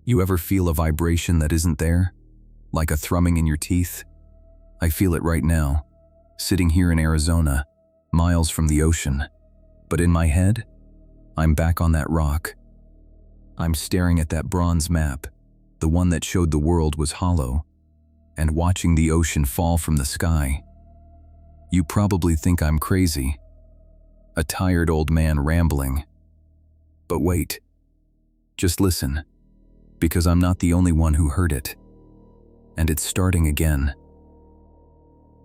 You ever feel a vibration that isn't there? Like a thrumming in your teeth? I feel it right now, sitting here in Arizona, miles from the ocean. But in my head, I'm back on that rock. I'm staring at that bronze map, the one that showed the world was hollow, and watching the ocean fall from the sky. You probably think I'm crazy, a tired old man rambling. But wait, just listen, because I'm not the only one who heard it. And it's starting again.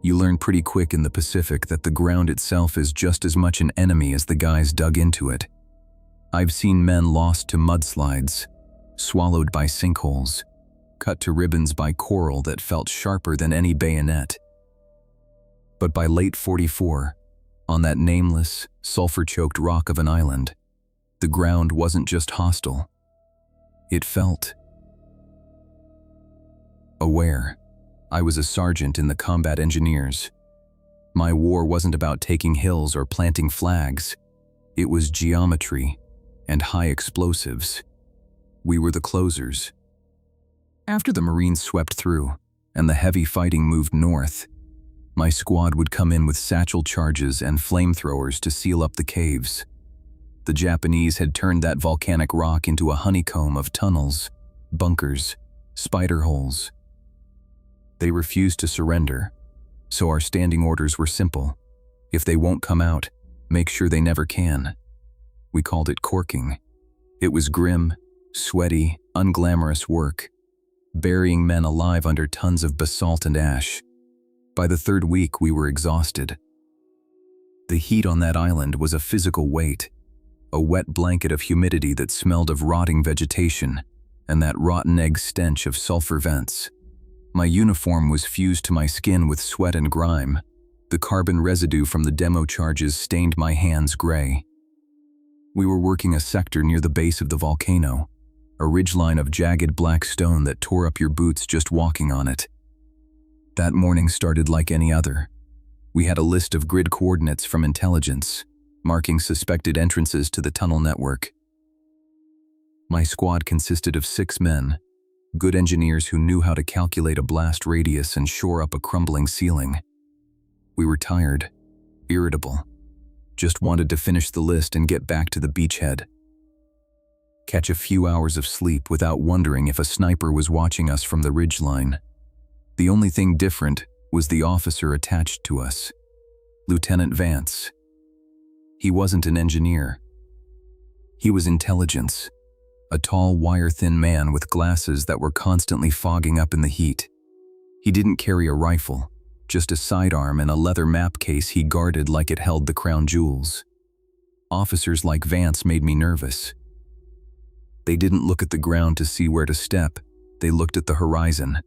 You learn pretty quick in the Pacific that the ground itself is just as much an enemy as the guys dug into it. I've seen men lost to mudslides, swallowed by sinkholes, cut to ribbons by coral that felt sharper than any bayonet. But by late '44, on that nameless, sulfur-choked rock of an island, the ground wasn't just hostile. It felt aware. I was a sergeant in the combat engineers. My war wasn't about taking hills or planting flags. It was geometry and high explosives. We were the closers. After the Marines swept through and the heavy fighting moved north, my squad would come in with satchel charges and flamethrowers to seal up the caves. The Japanese had turned that volcanic rock into a honeycomb of tunnels, bunkers, spider holes. They refused to surrender, so our standing orders were simple. If they won't come out, make sure they never can. We called it corking. It was grim, sweaty, unglamorous work, burying men alive under tons of basalt and ash. By the third week, we were exhausted. The heat on that island was a physical weight, a wet blanket of humidity that smelled of rotting vegetation, and that rotten egg stench of sulfur vents. My uniform was fused to my skin with sweat and grime. The carbon residue from the demo charges stained my hands gray. We were working a sector near the base of the volcano, a ridgeline of jagged black stone that tore up your boots just walking on it. That morning started like any other. We had a list of grid coordinates from intelligence, marking suspected entrances to the tunnel network. My squad consisted of 6 men, good engineers who knew how to calculate a blast radius and shore up a crumbling ceiling. We were tired, irritable, just wanted to finish the list and get back to the beachhead. Catch a few hours of sleep without wondering if a sniper was watching us from the ridgeline. The only thing different was the officer attached to us, Lieutenant Vance. He wasn't an engineer. He was intelligence, a tall, wire-thin man with glasses that were constantly fogging up in the heat. He didn't carry a rifle, just a sidearm and a leather map case he guarded like it held the crown jewels. Officers like Vance made me nervous. They didn't look at the ground to see where to step, they looked at the horizon,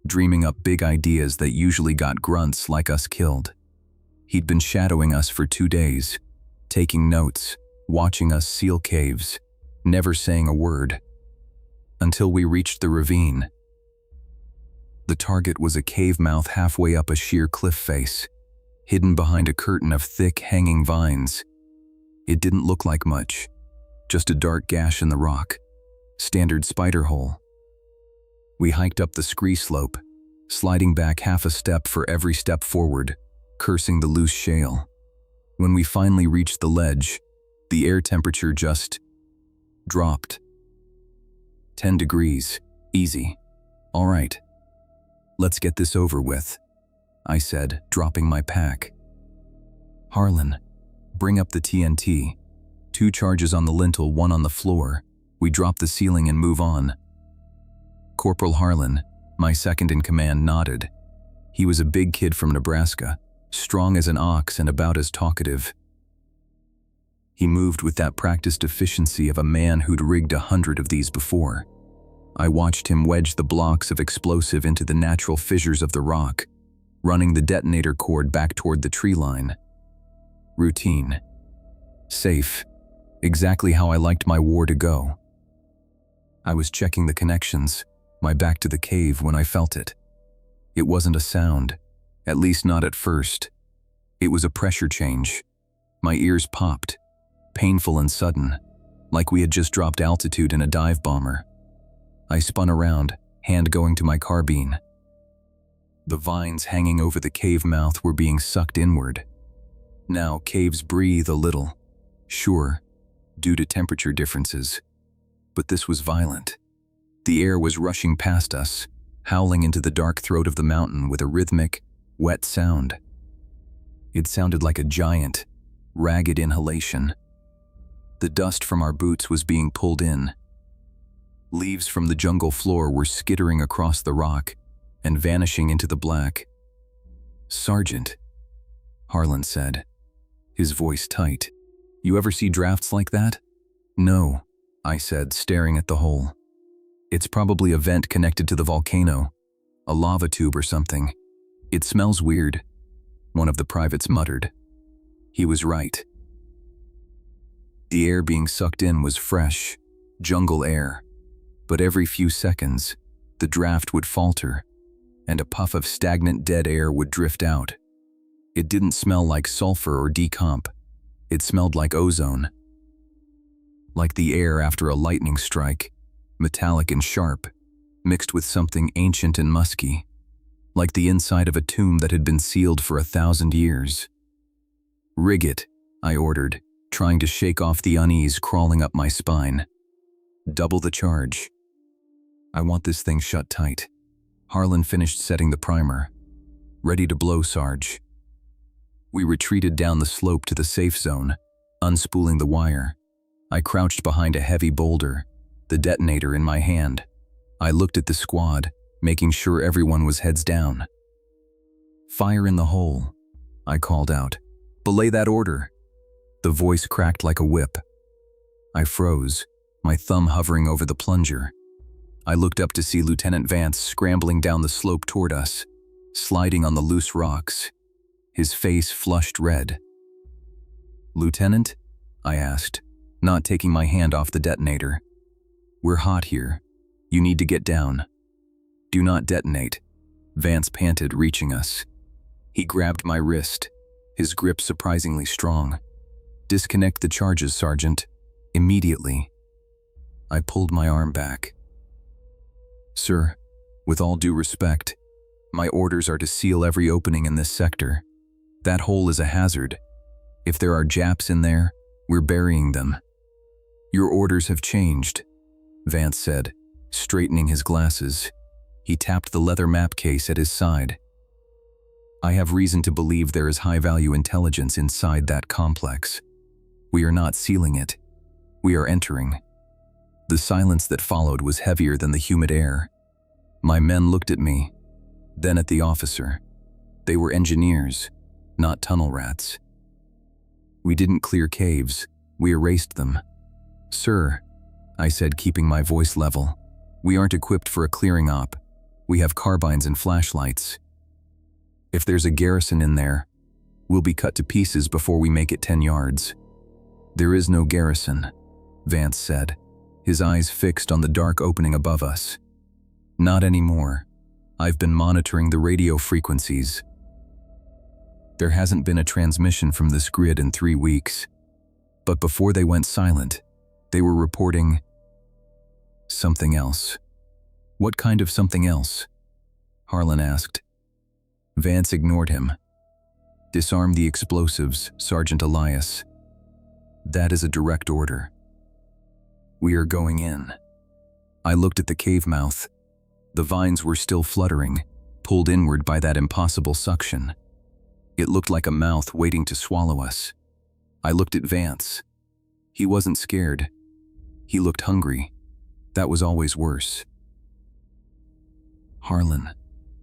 dreaming up big ideas that usually got grunts like us killed. He'd been shadowing us for 2 days, taking notes, watching us seal caves, never saying a word. Until we reached the ravine. The target was a cave mouth halfway up a sheer cliff face, hidden behind a curtain of thick, hanging vines. It didn't look like much, just a dark gash in the rock, standard spider hole. We hiked up the scree slope, sliding back half a step for every step forward, cursing the loose shale. When we finally reached the ledge, the air temperature just dropped. 10 degrees, easy. All right, let's get this over with, I said, dropping my pack. Harlan, bring up the TNT. 2 charges on the lintel, 1 on the floor. We drop the ceiling and move on. Corporal Harlan, my second in command, nodded. He was a big kid from Nebraska, strong as an ox and about as talkative. He moved with that practiced efficiency of a man who'd rigged 100 of these before. I watched him wedge the blocks of explosive into the natural fissures of the rock, running the detonator cord back toward the tree line. Routine. Safe. Exactly how I liked my war to go. I was checking the connections, my back to the cave, when I felt it. It wasn't a sound, at least not at first. It was a pressure change. My ears popped, painful and sudden, like we had just dropped altitude in a dive bomber. I spun around, hand going to my carbine. The vines hanging over the cave mouth were being sucked inward. Now caves breathe a little, sure, due to temperature differences. But this was violent. The air was rushing past us, howling into the dark throat of the mountain with a rhythmic, wet sound. It sounded like a giant, ragged inhalation. The dust from our boots was being pulled in. Leaves from the jungle floor were skittering across the rock and vanishing into the black. "Sergeant," Harlan said, his voice tight. "You ever see drafts like that?" "No," I said, staring at the hole. "It's probably a vent connected to the volcano, a lava tube or something. It smells weird," one of the privates muttered. He was right. The air being sucked in was fresh, jungle air, but every few seconds, the draft would falter, and a puff of stagnant dead air would drift out. It didn't smell like sulfur or decomp. It smelled like ozone. Like the air after a lightning strike, metallic and sharp, mixed with something ancient and musky, like the inside of a tomb that had been sealed for 1,000 years. "Rig it," I ordered, trying to shake off the unease crawling up my spine. "Double the charge. I want this thing shut tight." Harlan finished setting the primer. "Ready to blow, Sarge." We retreated down the slope to the safe zone, unspooling the wire. I crouched behind a heavy boulder, the detonator in my hand. I looked at the squad, making sure everyone was heads down. "Fire in the hole," I called out. "Belay that order." The voice cracked like a whip. I froze, my thumb hovering over the plunger. I looked up to see Lieutenant Vance scrambling down the slope toward us, sliding on the loose rocks, his face flushed red. "Lieutenant?" I asked, not taking my hand off the detonator. "We're hot here. You need to get down." "Do not detonate," Vance panted, reaching us. He grabbed my wrist, his grip surprisingly strong. "Disconnect the charges, Sergeant. Immediately." I pulled my arm back. "Sir, with all due respect, my orders are to seal every opening in this sector. That hole is a hazard. If there are Japs in there, we're burying them." "Your orders have changed," Vance said, straightening his glasses. He tapped the leather map case at his side. "I have reason to believe there is high-value intelligence inside that complex. We are not sealing it. We are entering." The silence that followed was heavier than the humid air. My men looked at me, then at the officer. They were engineers, not tunnel rats. "We didn't clear caves, we erased them." "Sir," I said, keeping my voice level, "we aren't equipped for a clearing op. We have carbines and flashlights. If there's a garrison in there, we'll be cut to pieces before we make it 10 yards. "There is no garrison," Vance said, his eyes fixed on the dark opening above us. "Not anymore. I've been monitoring the radio frequencies. There hasn't been a transmission from this grid in 3 weeks. But before they went silent, they were reporting something else." "What kind of something else?" Harlan asked. Vance ignored him. "Disarm the explosives, Sergeant Elias. That is a direct order. We are going in." I looked at the cave mouth. The vines were still fluttering, pulled inward by that impossible suction. It looked like a mouth waiting to swallow us. I looked at Vance. He wasn't scared. He looked hungry. That was always worse. "Harlan,"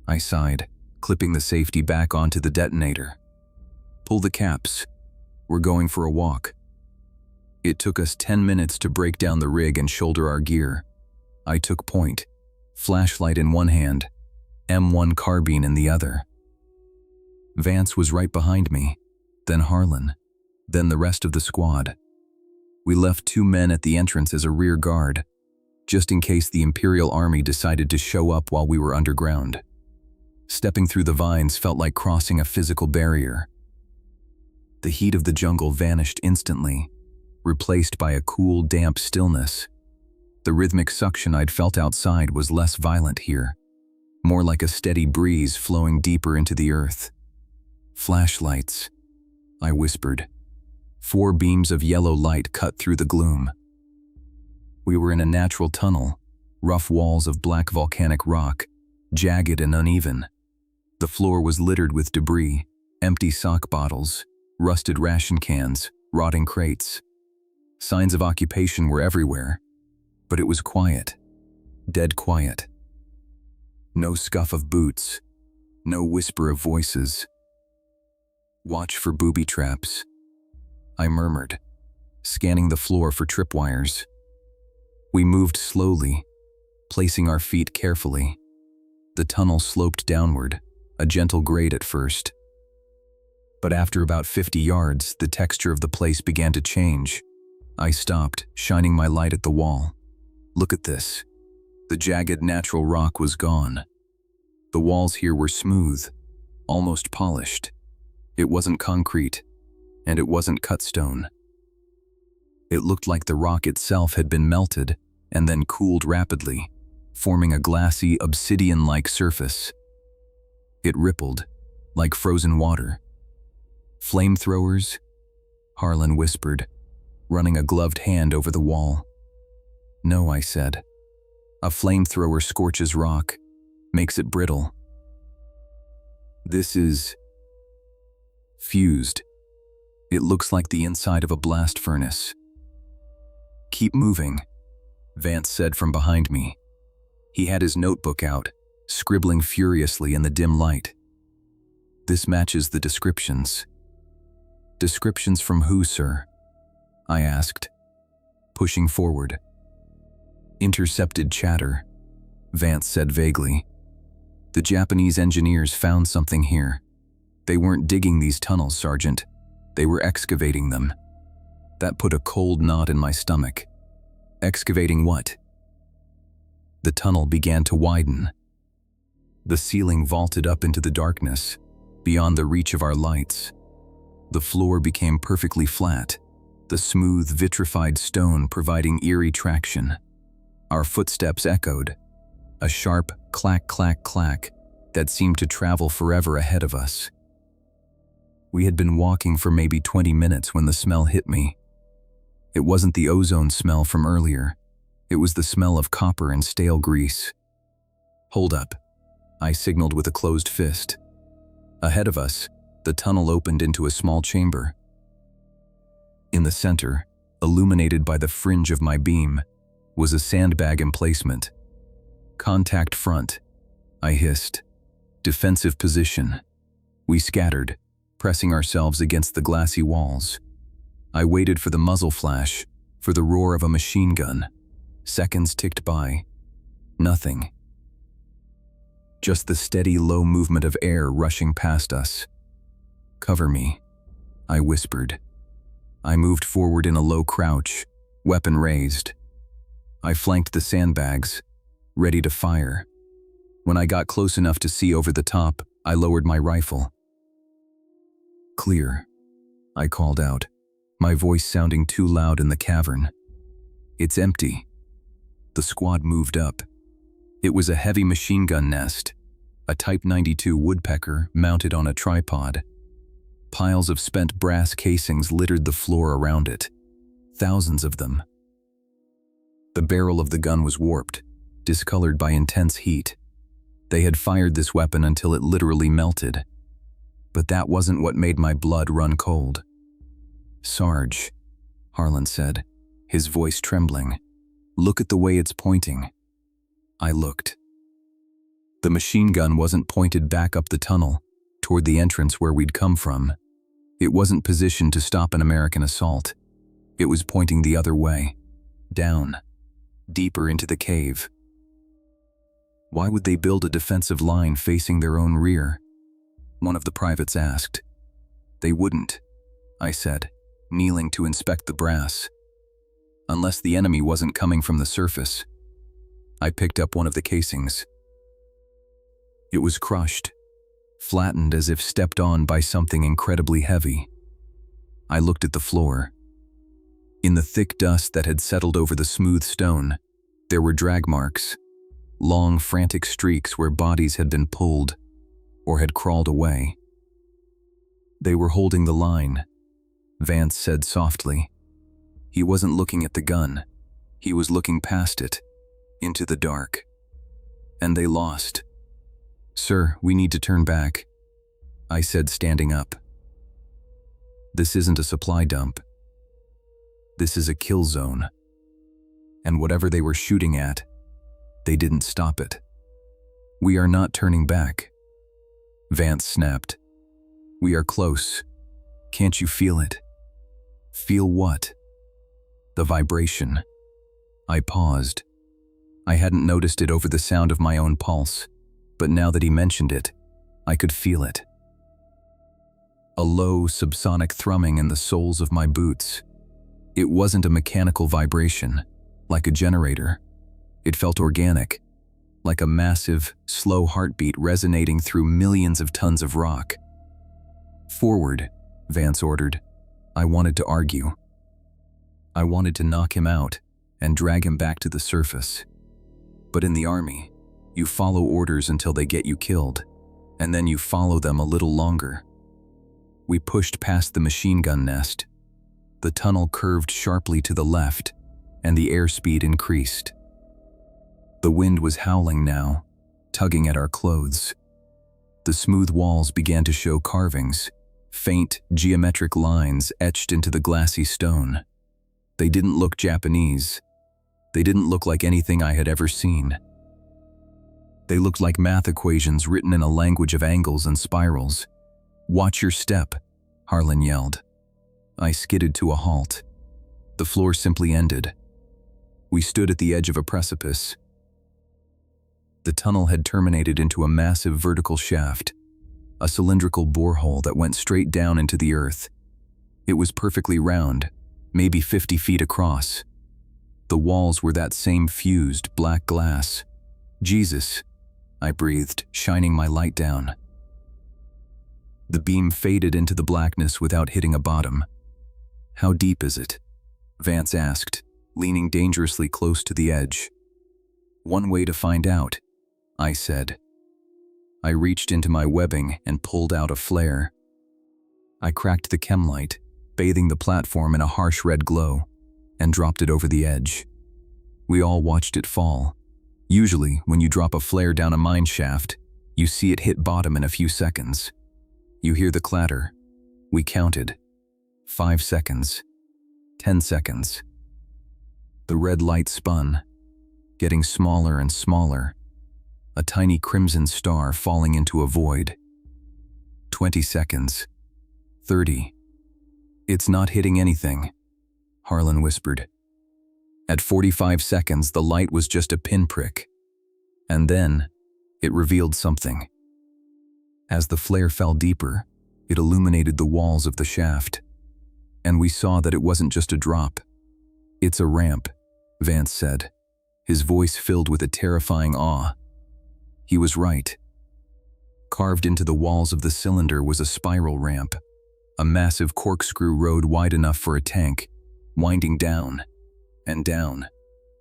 I sighed, clipping the safety back onto the detonator. "Pull the caps. We're going for a walk." It took us 10 minutes to break down the rig and shoulder our gear. I took point, flashlight in one hand, M1 carbine in the other. Vance was right behind me, then Harlan, then the rest of the squad. We left 2 men at the entrance as a rear guard, just in case the Imperial Army decided to show up while we were underground. Stepping through the vines felt like crossing a physical barrier. The heat of the jungle vanished instantly, replaced by a cool, damp stillness. The rhythmic suction I'd felt outside was less violent here, more like a steady breeze flowing deeper into the earth. "Flashlights," I whispered. 4 beams of yellow light cut through the gloom. We were in a natural tunnel, rough walls of black volcanic rock, jagged and uneven. The floor was littered with debris, empty sock bottles, rusted ration cans, rotting crates. Signs of occupation were everywhere, but it was quiet, dead quiet. No scuff of boots, no whisper of voices. "Watch for booby traps," I murmured, scanning the floor for tripwires. We moved slowly, placing our feet carefully. The tunnel sloped downward, a gentle grade at first. But after about 50 yards, the texture of the place began to change. I stopped, shining my light at the wall. "Look at this." The jagged natural rock was gone. The walls here were smooth, almost polished. It wasn't concrete, and it wasn't cut stone. It looked like the rock itself had been melted and then cooled rapidly, forming a glassy, obsidian-like surface. It rippled, like frozen water. "Flamethrowers?" Harlan whispered, running a gloved hand over the wall. "No," I said. "A flamethrower scorches rock, makes it brittle. This is fused. It looks like the inside of a blast furnace." "Keep moving," Vance said from behind me. He had his notebook out, scribbling furiously in the dim light. "This matches the descriptions." "Descriptions from who, sir?" I asked, pushing forward. "Intercepted chatter," Vance said vaguely. "The Japanese engineers found something here. They weren't digging these tunnels, Sergeant. They were excavating them." That put a cold knot in my stomach. Excavating what? The tunnel began to widen. The ceiling vaulted up into the darkness, beyond the reach of our lights. The floor became perfectly flat, the smooth, vitrified stone providing eerie traction. Our footsteps echoed, a sharp clack, clack, clack that seemed to travel forever ahead of us. We had been walking for maybe 20 minutes when the smell hit me. It wasn't the ozone smell from earlier. It was the smell of copper and stale grease. "Hold up," I signaled with a closed fist. Ahead of us, the tunnel opened into a small chamber. In the center, illuminated by the fringe of my beam, was a sandbag emplacement. "Contact front," I hissed. "Defensive position." We scattered, pressing ourselves against the glassy walls. I waited for the muzzle flash, for the roar of a machine gun. Seconds ticked by. Nothing. Just the steady, low movement of air rushing past us. "Cover me," I whispered. I moved forward in a low crouch, weapon raised. I flanked the sandbags, ready to fire. When I got close enough to see over the top, I lowered my rifle. "Clear," I called out, my voice sounding too loud in the cavern. "It's empty." The squad moved up. It was a heavy machine gun nest, a Type 92 woodpecker mounted on a tripod. Piles of spent brass casings littered the floor around it, thousands of them. The barrel of the gun was warped, discolored by intense heat. They had fired this weapon until it literally melted. But that wasn't what made my blood run cold. "Sarge," Harlan said, his voice trembling, "look at the way it's pointing." I looked. The machine gun wasn't pointed back up the tunnel, toward the entrance where we'd come from. It wasn't positioned to stop an American assault. It was pointing the other way, down, deeper into the cave. Why would they build a defensive line facing their own rear? One of the privates asked. "They wouldn't," I said, kneeling to inspect the brass. "Unless the enemy wasn't coming from the surface." I picked up one of the casings. It was crushed, flattened as if stepped on by something incredibly heavy. I looked at the floor. In the thick dust that had settled over the smooth stone, There were drag marks, long, frantic streaks where bodies had been pulled or had crawled away. "They were holding the line," Vance said softly. He wasn't looking at the gun. He was looking past it, into the dark. "And they lost." "Sir, we need to turn back," I said, standing up. "This isn't a supply dump. This is a kill zone. And whatever they were shooting at, they didn't stop it. We are not turning back." Vance snapped. "We are close. Can't you feel it?" "Feel what?" "The vibration." I paused. I hadn't noticed it over the sound of my own pulse, but now that he mentioned it, I could feel it. A low, subsonic thrumming in the soles of my boots. It wasn't a mechanical vibration, like a generator. It felt organic, like a massive, slow heartbeat resonating through millions of tons of rock. "Forward," Vance ordered. I wanted to argue. I wanted to knock him out and drag him back to the surface. But in the army, you follow orders until they get you killed, and then you follow them a little longer. We pushed past the machine gun nest. The tunnel curved sharply to the left, and the airspeed increased. The wind was howling now, tugging at our clothes. The smooth walls began to show carvings, faint, geometric lines etched into the glassy stone. They didn't look Japanese. They didn't look like anything I had ever seen. They looked like math equations written in a language of angles and spirals. "Watch your step," Harlan yelled. I skidded to a halt. The floor simply ended. We stood at the edge of a precipice. The tunnel had terminated into a massive vertical shaft, a cylindrical borehole that went straight down into the earth. It was perfectly round, maybe 50 feet across. The walls were that same fused black glass. "Jesus," I breathed, shining my light down. The beam faded into the blackness without hitting a bottom. "How deep is it?" Vance asked, leaning dangerously close to the edge. "One way to find out," I said. I reached into my webbing and pulled out a flare. I cracked the chem light, bathing the platform in a harsh red glow, and dropped it over the edge. We all watched it fall. Usually, when you drop a flare down a mine shaft, you see it hit bottom in a few seconds. You hear the clatter. We counted. 5 seconds. 10 seconds. The red light spun, getting smaller and smaller, a tiny crimson star falling into a void. 20 seconds. 30. "It's not hitting anything," Harlan whispered. At 45 seconds, the light was just a pinprick. And then, it revealed something. As the flare fell deeper, it illuminated the walls of the shaft. And we saw that it wasn't just a drop. "It's a ramp," Vance said, his voice filled with a terrifying awe. He was right. Carved into the walls of the cylinder was a spiral ramp, a massive corkscrew road wide enough for a tank, winding down, and down,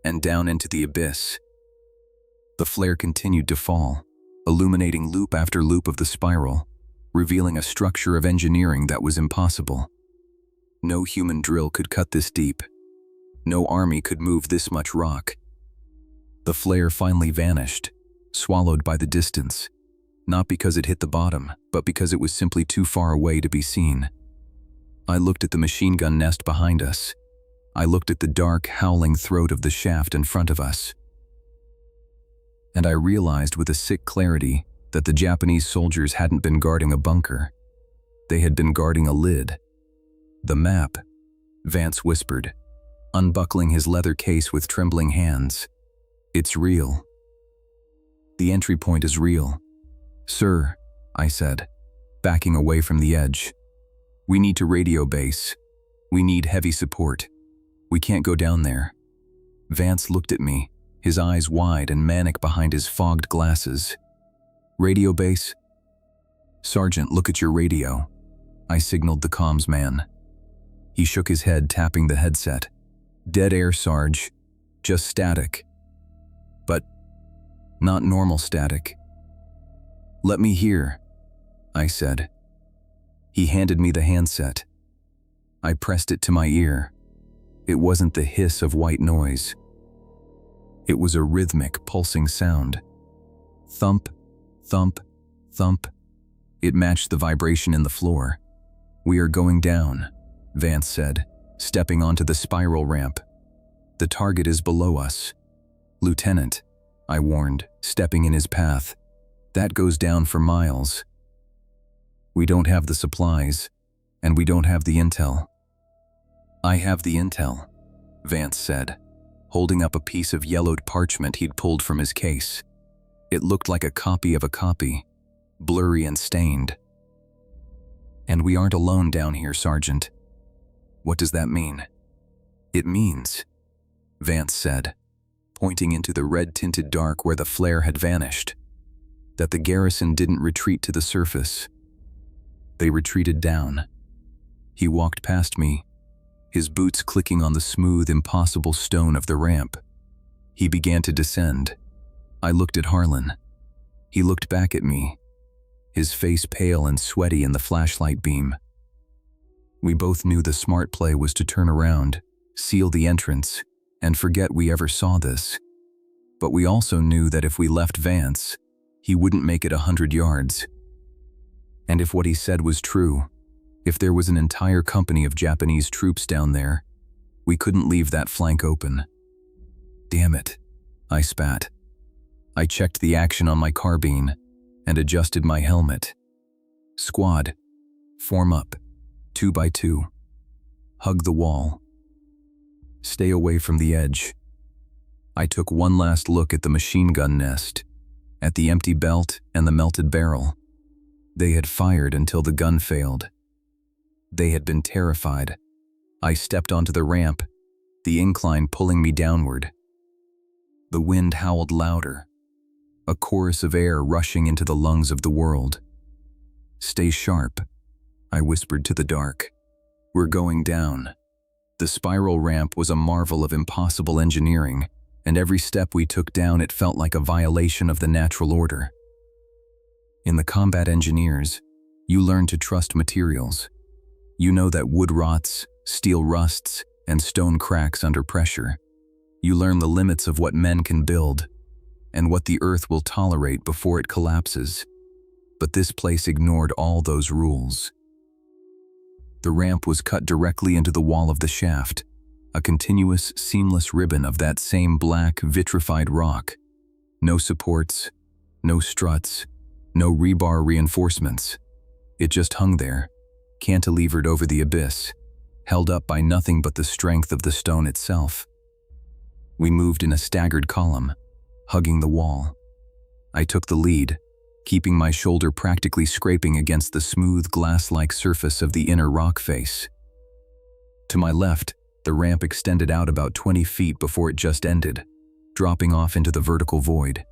and down into the abyss. The flare continued to fall, illuminating loop after loop of the spiral, revealing a structure of engineering that was impossible. No human drill could cut this deep. No army could move this much rock. The flare finally vanished, swallowed by the distance, not because it hit the bottom, but because it was simply too far away to be seen. I looked at the machine gun nest behind us. I looked at the dark, howling throat of the shaft in front of us. And I realized with a sick clarity that the Japanese soldiers hadn't been guarding a bunker. They had been guarding a lid. "The map," Vance whispered, unbuckling his leather case with trembling hands. "It's real. The entry point is real." "Sir," I said, backing away from the edge. "We need to radio base. We need heavy support. We can't go down there." Vance looked at me, his eyes wide and manic behind his fogged glasses. "Radio base?" "Sergeant, look at your radio," I signaled the comms man. He shook his head, tapping the headset. "Dead air, Sarge. Just static." not normal static. "Let me hear," I said. He handed me the handset. I pressed it to my ear. It wasn't the hiss of white noise. It was a rhythmic, pulsing sound. Thump, thump, thump. It matched the vibration in the floor. "We are going down," Vance said, stepping onto the spiral ramp. "The target is below us." "Lieutenant," I warned, stepping in his path. "That goes down for miles." "We don't have the supplies, and we don't have the intel." "I have the intel," Vance said, holding up a piece of yellowed parchment he'd pulled from his case. It looked like a copy of a copy, blurry and stained. "And we aren't alone down here, Sergeant." "What does that mean?" "It means," Vance said, pointing into the red-tinted dark where the flare had vanished, "that the garrison didn't retreat to the surface. They retreated down." He walked past me, his boots clicking on the smooth, impossible stone of the ramp. He began to descend. I looked at Harlan. He looked back at me, his face pale and sweaty in the flashlight beam. We both knew the smart play was to turn around, seal the entrance, and forget we ever saw this. But we also knew that if we left Vance, he wouldn't make it 100 yards. And if what he said was true, if there was an entire company of Japanese troops down there, we couldn't leave that flank open. "Damn it," I spat. I checked the action on my carbine and adjusted my helmet. "Squad, form up, 2 by 2. Hug the wall. Stay away from the edge." I took one last look at the machine gun nest, at the empty belt and the melted barrel. They had fired until the gun failed. They had been terrified. I stepped onto the ramp, the incline pulling me downward. The wind howled louder, a chorus of air rushing into the lungs of the world. "Stay sharp," I whispered to the dark. "We're going down." The spiral ramp was a marvel of impossible engineering, and every step we took down it felt like a violation of the natural order. In the combat engineers, you learn to trust materials. You know that wood rots, steel rusts, and stone cracks under pressure. You learn the limits of what men can build, and what the earth will tolerate before it collapses. But this place ignored all those rules. The ramp was cut directly into the wall of the shaft, a continuous, seamless ribbon of that same black, vitrified rock. No supports, no struts, no rebar reinforcements. It just hung there, cantilevered over the abyss, held up by nothing but the strength of the stone itself. We moved in a staggered column, hugging the wall. I took the lead, keeping my shoulder practically scraping against the smooth, glass-like surface of the inner rock face. To my left, the ramp extended out about 20 feet before it just ended, dropping off into the vertical void.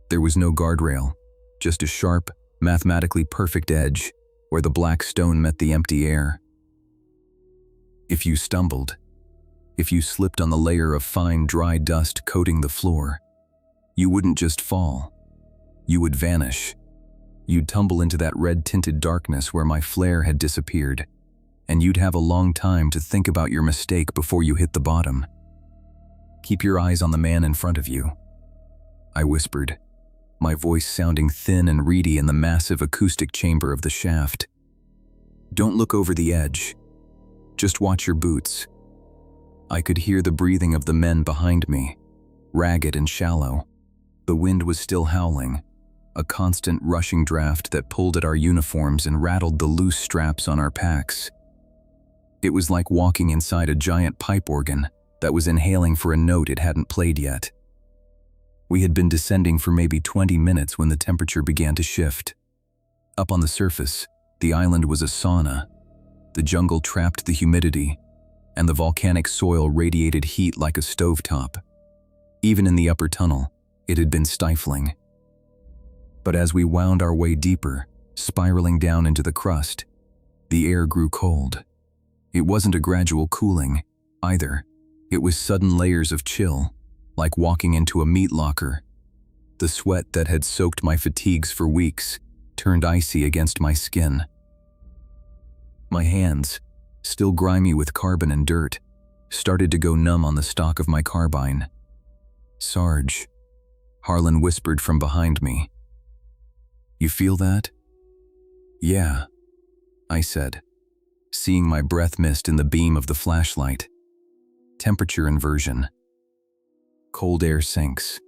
There was no guardrail, just a sharp, mathematically perfect edge where the black stone met the empty air. If you stumbled, if you slipped on the layer of fine, dry dust coating the floor, you wouldn't just fall, you would vanish. You'd tumble into that red-tinted darkness where my flare had disappeared, and you'd have a long time to think about your mistake before you hit the bottom. "Keep your eyes on the man in front of you," I whispered, my voice sounding thin and reedy in the massive acoustic chamber of the shaft. "Don't look over the edge. Just watch your boots." I could hear the breathing of the men behind me, ragged and shallow. The wind was still howling, a constant rushing draft that pulled at our uniforms and rattled the loose straps on our packs. It was like walking inside a giant pipe organ that was inhaling for a note it hadn't played yet. We had been descending for maybe 20 minutes when the temperature began to shift. Up on the surface, the island was a sauna. The jungle trapped the humidity, and the volcanic soil radiated heat like a stovetop. Even in the upper tunnel, it had been stifling. But as we wound our way deeper, spiraling down into the crust, the air grew cold. It wasn't a gradual cooling, either. It was sudden layers of chill, like walking into a meat locker. The sweat that had soaked my fatigues for weeks turned icy against my skin. My hands, still grimy with carbon and dirt, started to go numb on the stock of my carbine. "Sarge," Harlan whispered from behind me. "You feel that?" "Yeah," I said, seeing my breath mist in the beam of the flashlight. "Temperature inversion. Cold air sinks."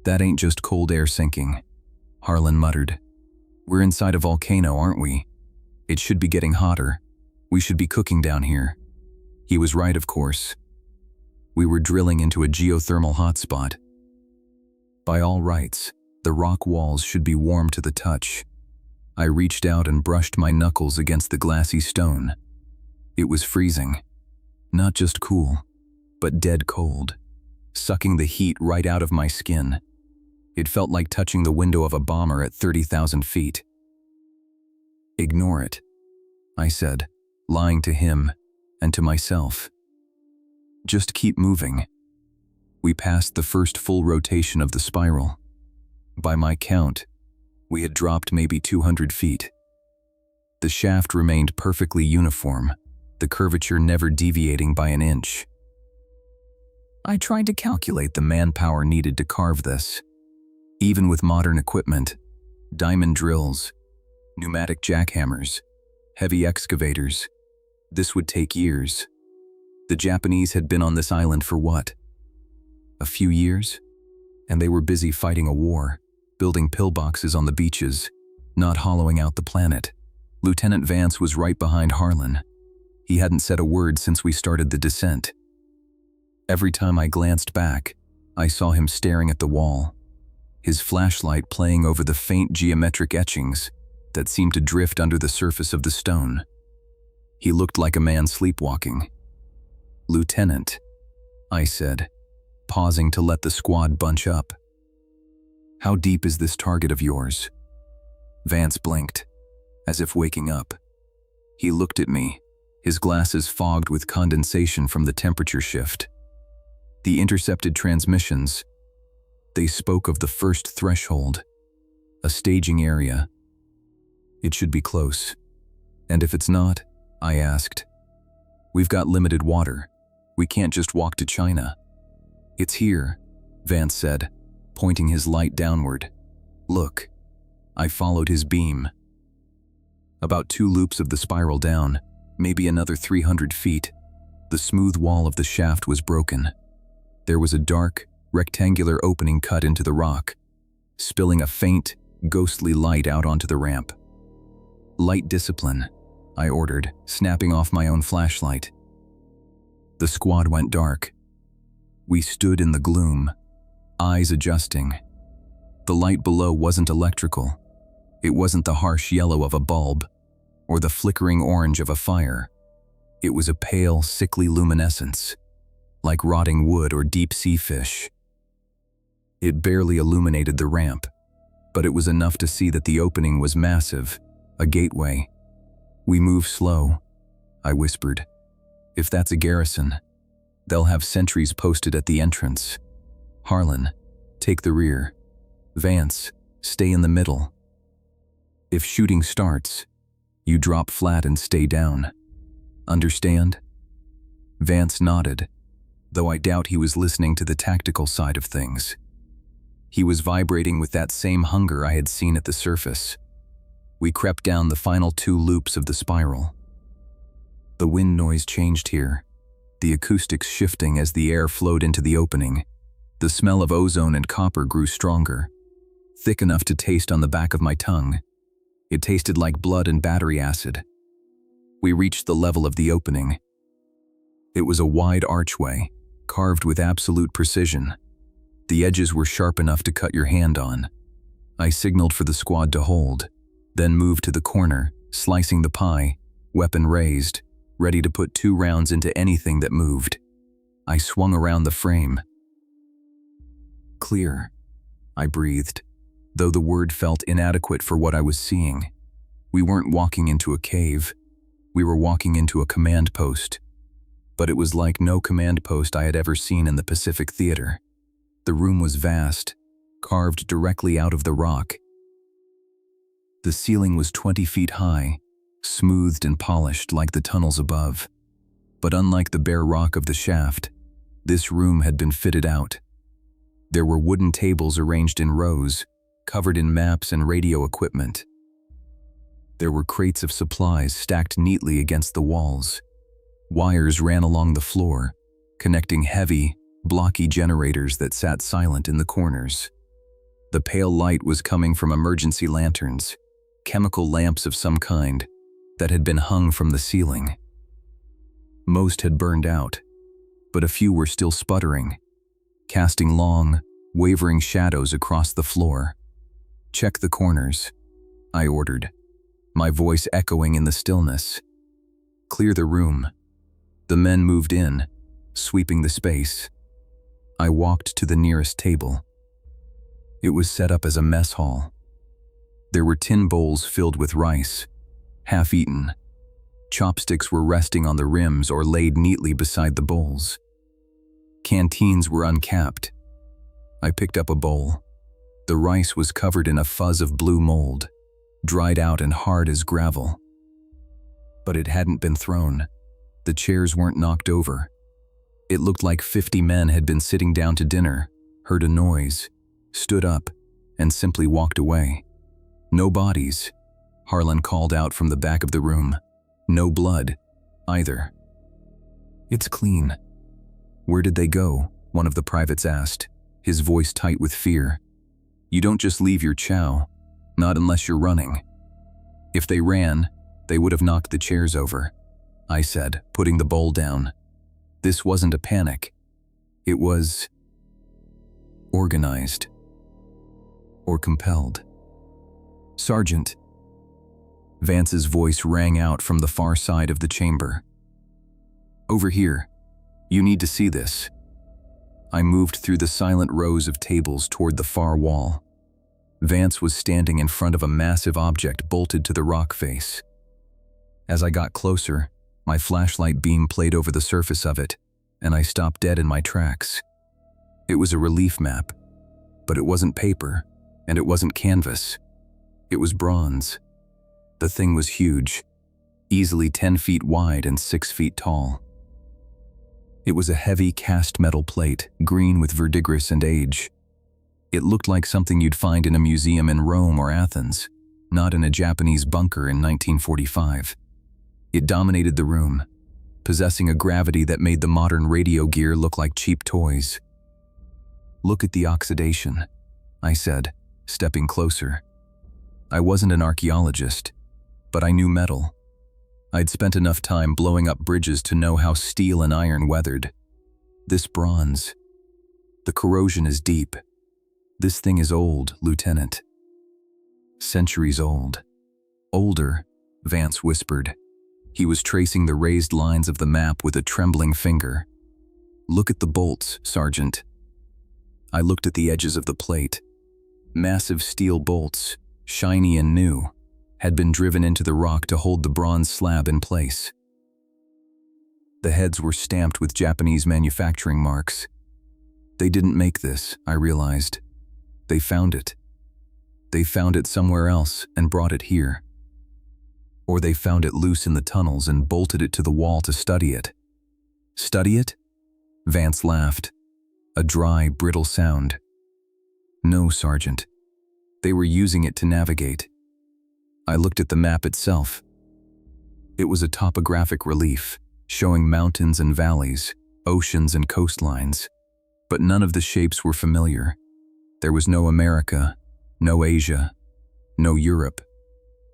"That ain't just cold air sinking," Harlan muttered. "We're inside a volcano, aren't we? It should be getting hotter. We should be cooking down here." He was right, of course. We were drilling into a geothermal hotspot. By all rights, the rock walls should be warm to the touch. I reached out and brushed my knuckles against the glassy stone. It was freezing. Not just cool, but dead cold, sucking the heat right out of my skin. It felt like touching the window of a bomber at 30,000 feet. "Ignore it," I said, lying to him and to myself. "Just keep moving." We passed the first full rotation of the spiral. By my count, we had dropped maybe 200 feet. The shaft remained perfectly uniform, the curvature never deviating by an inch. I tried to calculate the manpower needed to carve this. Even with modern equipment, diamond drills, pneumatic jackhammers, heavy excavators, this would take years. The Japanese had been on this island for what? A few years? And they were busy fighting a war, building pillboxes on the beaches, not hollowing out the planet. Lieutenant Vance was right behind Harlan. He hadn't said a word since we started the descent. Every time I glanced back, I saw him staring at the wall, his flashlight playing over the faint geometric etchings that seemed to drift under the surface of the stone. He looked like a man sleepwalking. "Lieutenant," I said, pausing to let the squad bunch up. "How deep is this target of yours?" Vance blinked, as if waking up. He looked at me, his glasses fogged with condensation from the temperature shift. The intercepted transmissions, they spoke of the first threshold, a staging area. "It should be close." "And if it's not?" I asked. "We've got limited water. We can't just walk to China." "It's here," Vance said, pointing his light downward. "Look." I followed his beam. About 2 loops of the spiral down, maybe another 300 feet, the smooth wall of the shaft was broken. There was a dark, rectangular opening cut into the rock, spilling a faint, ghostly light out onto the ramp. "Light discipline," I ordered, snapping off my own flashlight. The squad went dark. We stood in the gloom, eyes adjusting. The light below wasn't electrical. It wasn't the harsh yellow of a bulb or the flickering orange of a fire. It was a pale, sickly luminescence, like rotting wood or deep-sea fish. It barely illuminated the ramp, but it was enough to see that the opening was massive, a gateway. "We move slow," I whispered. "If that's a garrison, they'll have sentries posted at the entrance. Harlan, take the rear. Vance, stay in the middle. If shooting starts, you drop flat and stay down. Understand?" Vance nodded, though I doubt he was listening to the tactical side of things. He was vibrating with that same hunger I had seen at the surface. We crept down the final 2 loops of the spiral. The wind noise changed here, the acoustics shifting as the air flowed into the opening. The smell of ozone and copper grew stronger, thick enough to taste on the back of my tongue. It tasted like blood and battery acid. We reached the level of the opening. It was a wide archway, carved with absolute precision. The edges were sharp enough to cut your hand on. I signaled for the squad to hold, then moved to the corner, slicing the pie, weapon raised, ready to put 2 rounds into anything that moved. I swung around the frame. "Clear," I breathed, though the word felt inadequate for what I was seeing. We weren't walking into a cave. We were walking into a command post. But it was like no command post I had ever seen in the Pacific Theater. The room was vast, carved directly out of the rock. The ceiling was 20 feet high, smoothed and polished like the tunnels above. But unlike the bare rock of the shaft, this room had been fitted out. There were wooden tables arranged in rows, covered in maps and radio equipment. There were crates of supplies stacked neatly against the walls. Wires ran along the floor, connecting heavy, blocky generators that sat silent in the corners. The pale light was coming from emergency lanterns, chemical lamps of some kind, that had been hung from the ceiling. Most had burned out, but a few were still sputtering, casting long, wavering shadows across the floor. "Check the corners," I ordered, my voice echoing in the stillness. "Clear the room." The men moved in, sweeping the space. I walked to the nearest table. It was set up as a mess hall. There were tin bowls filled with rice, half-eaten. Chopsticks were resting on the rims or laid neatly beside the bowls. Canteens were uncapped. I picked up a bowl. The rice was covered in a fuzz of blue mold, dried out and hard as gravel. But it hadn't been thrown. The chairs weren't knocked over. It looked like 50 men had been sitting down to dinner, heard a noise, stood up, and simply walked away. "No bodies," Harlan called out from the back of the room. "No blood, either." "It's clean." "Where did they go?" one of the privates asked, his voice tight with fear. "You don't just leave your chow, not unless you're running." "If they ran, they would have knocked the chairs over," I said, putting the bowl down. This wasn't a panic. It was organized. Or compelled. "Sergeant." Vance's voice rang out from the far side of the chamber. "Over here. You need to see this." I moved through the silent rows of tables toward the far wall. Vance was standing in front of a massive object bolted to the rock face. As I got closer, my flashlight beam played over the surface of it, and I stopped dead in my tracks. It was a relief map, but it wasn't paper, and it wasn't canvas. It was bronze. The thing was huge, easily 10 feet wide and 6 feet tall. It was a heavy cast metal plate, green with verdigris and age. It looked like something you'd find in a museum in Rome or Athens, not in a Japanese bunker in 1945. It dominated the room, possessing a gravity that made the modern radio gear look like cheap toys. "Look at the oxidation," I said, stepping closer. I wasn't an archaeologist, but I knew metal. I'd spent enough time blowing up bridges to know how steel and iron weathered. This bronze, the corrosion is deep. This thing is old, Lieutenant. Centuries old. Older, Vance whispered. He was tracing the raised lines of the map with a trembling finger. "Look at the bolts, Sergeant." I looked at the edges of the plate. Massive steel bolts, shiny and new, had been driven into the rock to hold the bronze slab in place. The heads were stamped with Japanese manufacturing marks. They didn't make this, I realized. They found it. They found it somewhere else and brought it here. Or they found it loose in the tunnels and bolted it to the wall to study it. "Study it?" Vance laughed, a dry, brittle sound. "No, Sergeant. They were using it to navigate." I looked at the map itself. It was a topographic relief, showing mountains and valleys, oceans and coastlines, but none of the shapes were familiar. There was no America, no Asia, no Europe.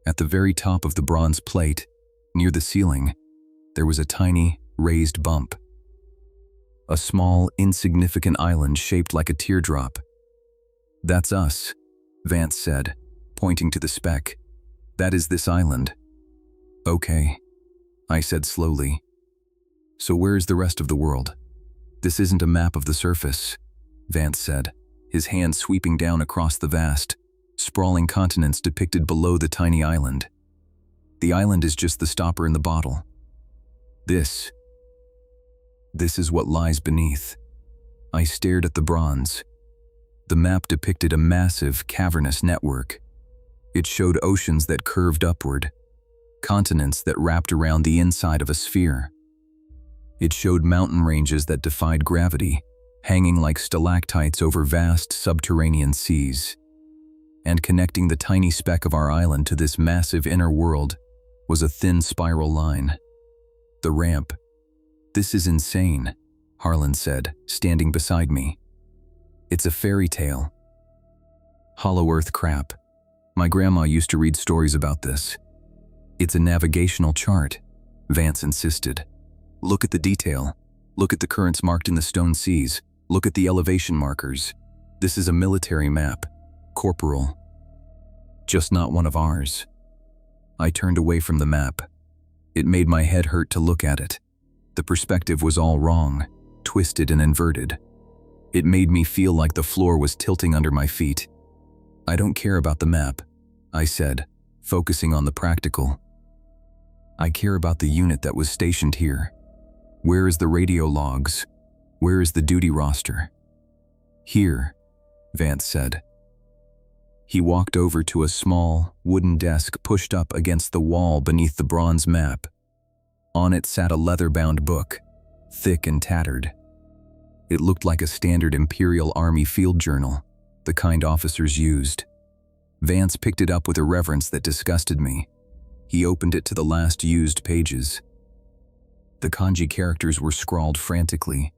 At the very top of the bronze plate, near the ceiling, there was a tiny, raised bump. A small, insignificant island shaped like a teardrop. "That's us," Vance said, pointing to the speck. "That is this island." "Okay," I said slowly. "So where is the rest of the world?" "This isn't a map of the surface," Vance said, his hand sweeping down across the vast, sprawling continents depicted below the tiny island. "The island is just the stopper in the bottle. This is what lies beneath." I stared at the bronze. The map depicted a massive, cavernous network. It showed oceans that curved upward, continents that wrapped around the inside of a sphere. It showed mountain ranges that defied gravity, hanging like stalactites over vast subterranean seas. And connecting the tiny speck of our island to this massive inner world was a thin spiral line. The ramp. "This is insane," Harlan said, standing beside me. "It's a fairy tale." "Hollow Earth crap. My grandma used to read stories about this." "It's a navigational chart," Vance insisted. "Look at the detail. Look at the currents marked in the stone seas. Look at the elevation markers. This is a military map. Corporal. Just not one of ours." I turned away from the map. It made my head hurt to look at it. The perspective was all wrong, twisted and inverted. It made me feel like the floor was tilting under my feet. "I don't care about the map," I said, focusing on the practical. "I care about the unit that was stationed here. Where is the radio logs? Where is the duty roster?" "Here," Vance said. He walked over to a small, wooden desk pushed up against the wall beneath the bronze map. On it sat a leather-bound book, thick and tattered. It looked like a standard Imperial Army field journal, the kind officers used. Vance picked it up with a reverence that disgusted me. He opened it to the last used pages. The kanji characters were scrawled frantically.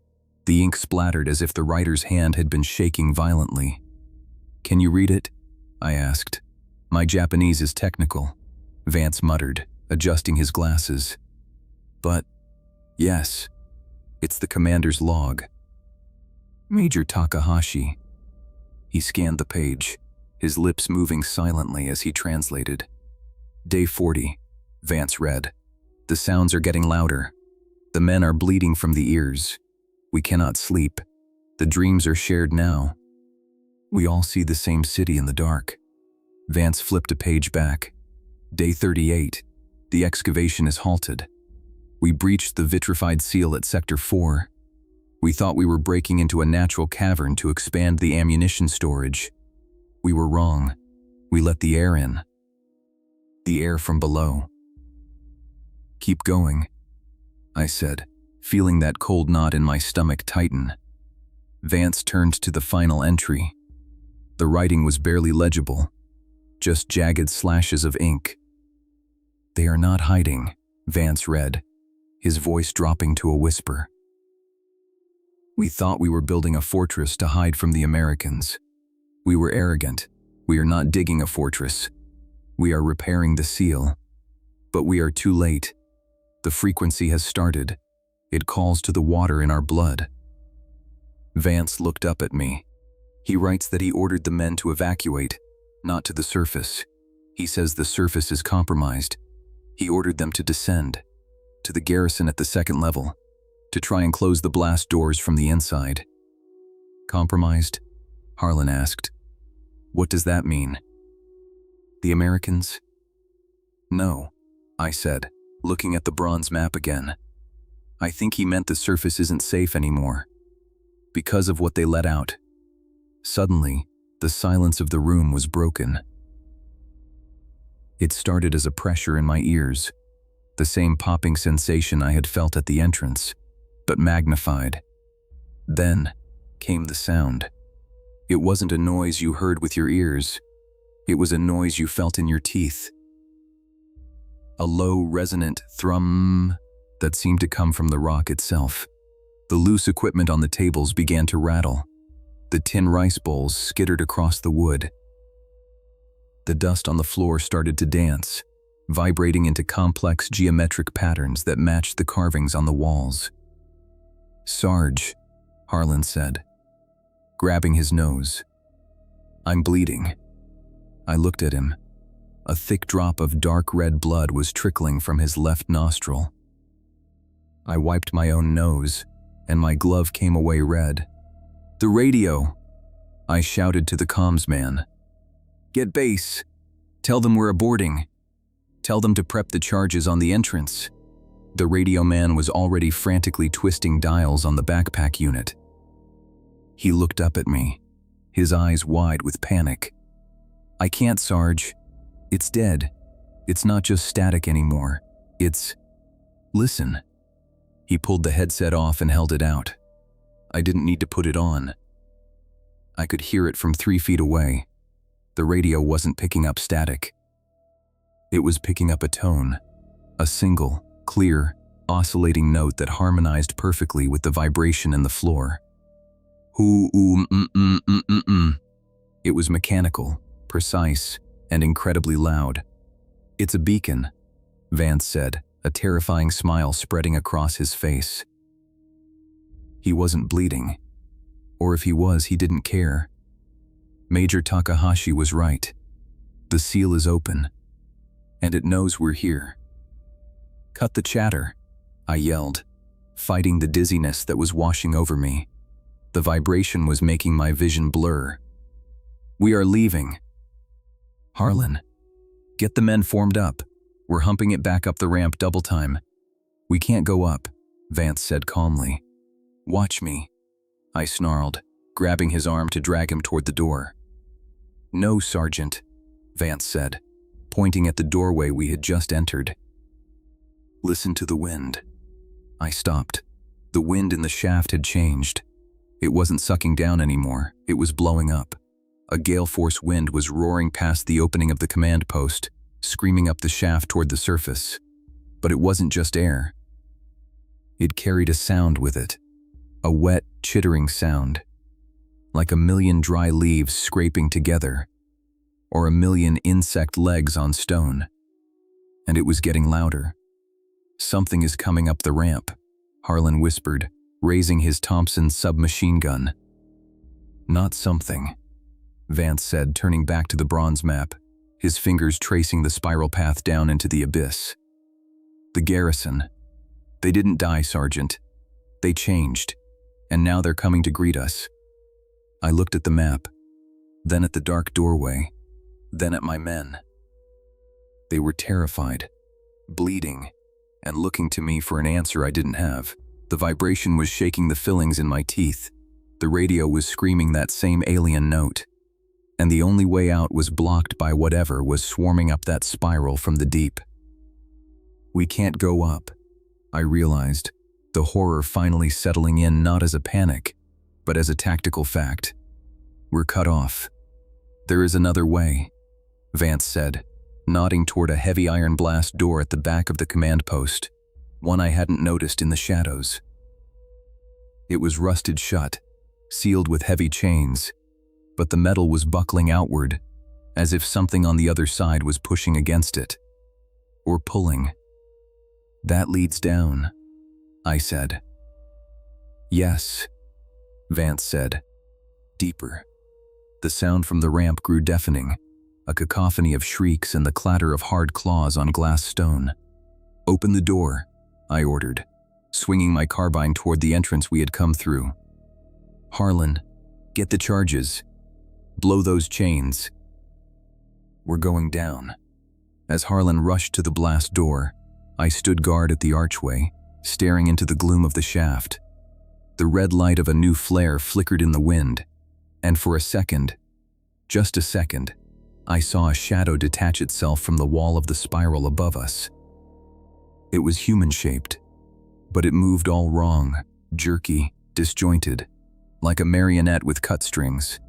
The ink splattered as if the writer's hand had been shaking violently. "Can you read it?" I asked. "My Japanese is technical," Vance muttered, adjusting his glasses. "But, yes, it's the commander's log." "Major Takahashi." He scanned the page, his lips moving silently as he translated. "Day 40, Vance read. The sounds are getting louder. The men are bleeding from the ears. We cannot sleep. The dreams are shared now. We all see the same city in the dark." Vance flipped a page back. "Day 38, the excavation is halted. We breached the vitrified seal at Sector 4. We thought we were breaking into a natural cavern to expand the ammunition storage. We were wrong. We let the air in. The air from below." "Keep going," I said, feeling that cold knot in my stomach tighten. Vance turned to the final entry. The writing was barely legible, just jagged slashes of ink. "They are not hiding," Vance read, his voice dropping to a whisper. "We thought we were building a fortress to hide from the Americans. We were arrogant. We are not digging a fortress. We are repairing the seal. But we are too late. The frequency has started. It calls to the water in our blood." Vance looked up at me. "He writes that he ordered the men to evacuate, not to the surface. He says the surface is compromised. He ordered them to descend, to the garrison at the second level, to try and close the blast doors from the inside." "Compromised?" Harlan asked. "What does that mean? The Americans?" "No," I said, looking at the bronze map again. "I think he meant the surface isn't safe anymore, because of what they let out." Suddenly, the silence of the room was broken. It started as a pressure in my ears, the same popping sensation I had felt at the entrance, but magnified. Then came the sound. It wasn't a noise you heard with your ears. It was a noise you felt in your teeth. A low, resonant thrum that seemed to come from the rock itself. The loose equipment on the tables began to rattle. The tin rice bowls skittered across the wood. The dust on the floor started to dance, vibrating into complex geometric patterns that matched the carvings on the walls. "Sarge," Harlan said, grabbing his nose. "I'm bleeding." I looked at him. A thick drop of dark red blood was trickling from his left nostril. I wiped my own nose, and my glove came away red. "The radio!" I shouted to the comms man. "Get base. Tell them we're aborting. Tell them to prep the charges on the entrance." The radio man was already frantically twisting dials on the backpack unit. He looked up at me, his eyes wide with panic. "I can't, Sarge. It's dead. It's not just static anymore. It's..." "Listen." He pulled the headset off and held it out. I didn't need to put it on. I could hear it from 3 feet away. The radio wasn't picking up static. It was picking up a tone, a single, clear, oscillating note that harmonized perfectly with the vibration in the floor. It was mechanical, precise, and incredibly loud. "It's a beacon," Vance said, a terrifying smile spreading across his face. He wasn't bleeding. Or if he was, he didn't care. Major Takahashi was right. The seal is open, and it knows we're here. "Cut the chatter," I yelled, fighting the dizziness that was washing over me. The vibration was making my vision blur. "We are leaving." "Harlan, get the men formed up. We're humping it back up the ramp double time." "We can't go up," Vance said calmly. "Watch me," I snarled, grabbing his arm to drag him toward the door. "No, Sergeant," Vance said, pointing at the doorway we had just entered. "Listen to the wind." I stopped. The wind in the shaft had changed. It wasn't sucking down anymore, it was blowing up. A gale-force wind was roaring past the opening of the command post, screaming up the shaft toward the surface. But it wasn't just air. It carried a sound with it. A wet, chittering sound. Like a million dry leaves scraping together. Or a million insect legs on stone. And it was getting louder. "Something is coming up the ramp," Harlan whispered, raising his Thompson submachine gun. "Not something," Vance said, turning back to the bronze map, his fingers tracing the spiral path down into the abyss. "The garrison. They didn't die, Sergeant. They changed, and now they're coming to greet us." I looked at the map, then at the dark doorway, then at my men. They were terrified, bleeding, and looking to me for an answer I didn't have. The vibration was shaking the fillings in my teeth. The radio was screaming that same alien note. And the only way out was blocked by whatever was swarming up that spiral from the deep. "We can't go up," I realized, the horror finally settling in not as a panic, but as a tactical fact. "We're cut off. There is another way," Vance said, nodding toward a heavy iron blast door at the back of the command post, one I hadn't noticed in the shadows. It was rusted shut, sealed with heavy chains, but the metal was buckling outward, as if something on the other side was pushing against it. Or pulling. "That leads down," I said. "Yes," Vance said. Deeper. The sound from the ramp grew deafening, a cacophony of shrieks and the clatter of hard claws on glass stone. "Open the door," I ordered, swinging my carbine toward the entrance we had come through. "Harlan, get the charges. Blow those chains." "We're going down." As Harlan rushed to the blast door, I stood guard at the archway, staring into the gloom of the shaft. The red light of a new flare flickered in the wind, and for a second, just a second, I saw a shadow detach itself from the wall of the spiral above us. It was human-shaped, but it moved all wrong, jerky, disjointed, like a marionette with cut strings.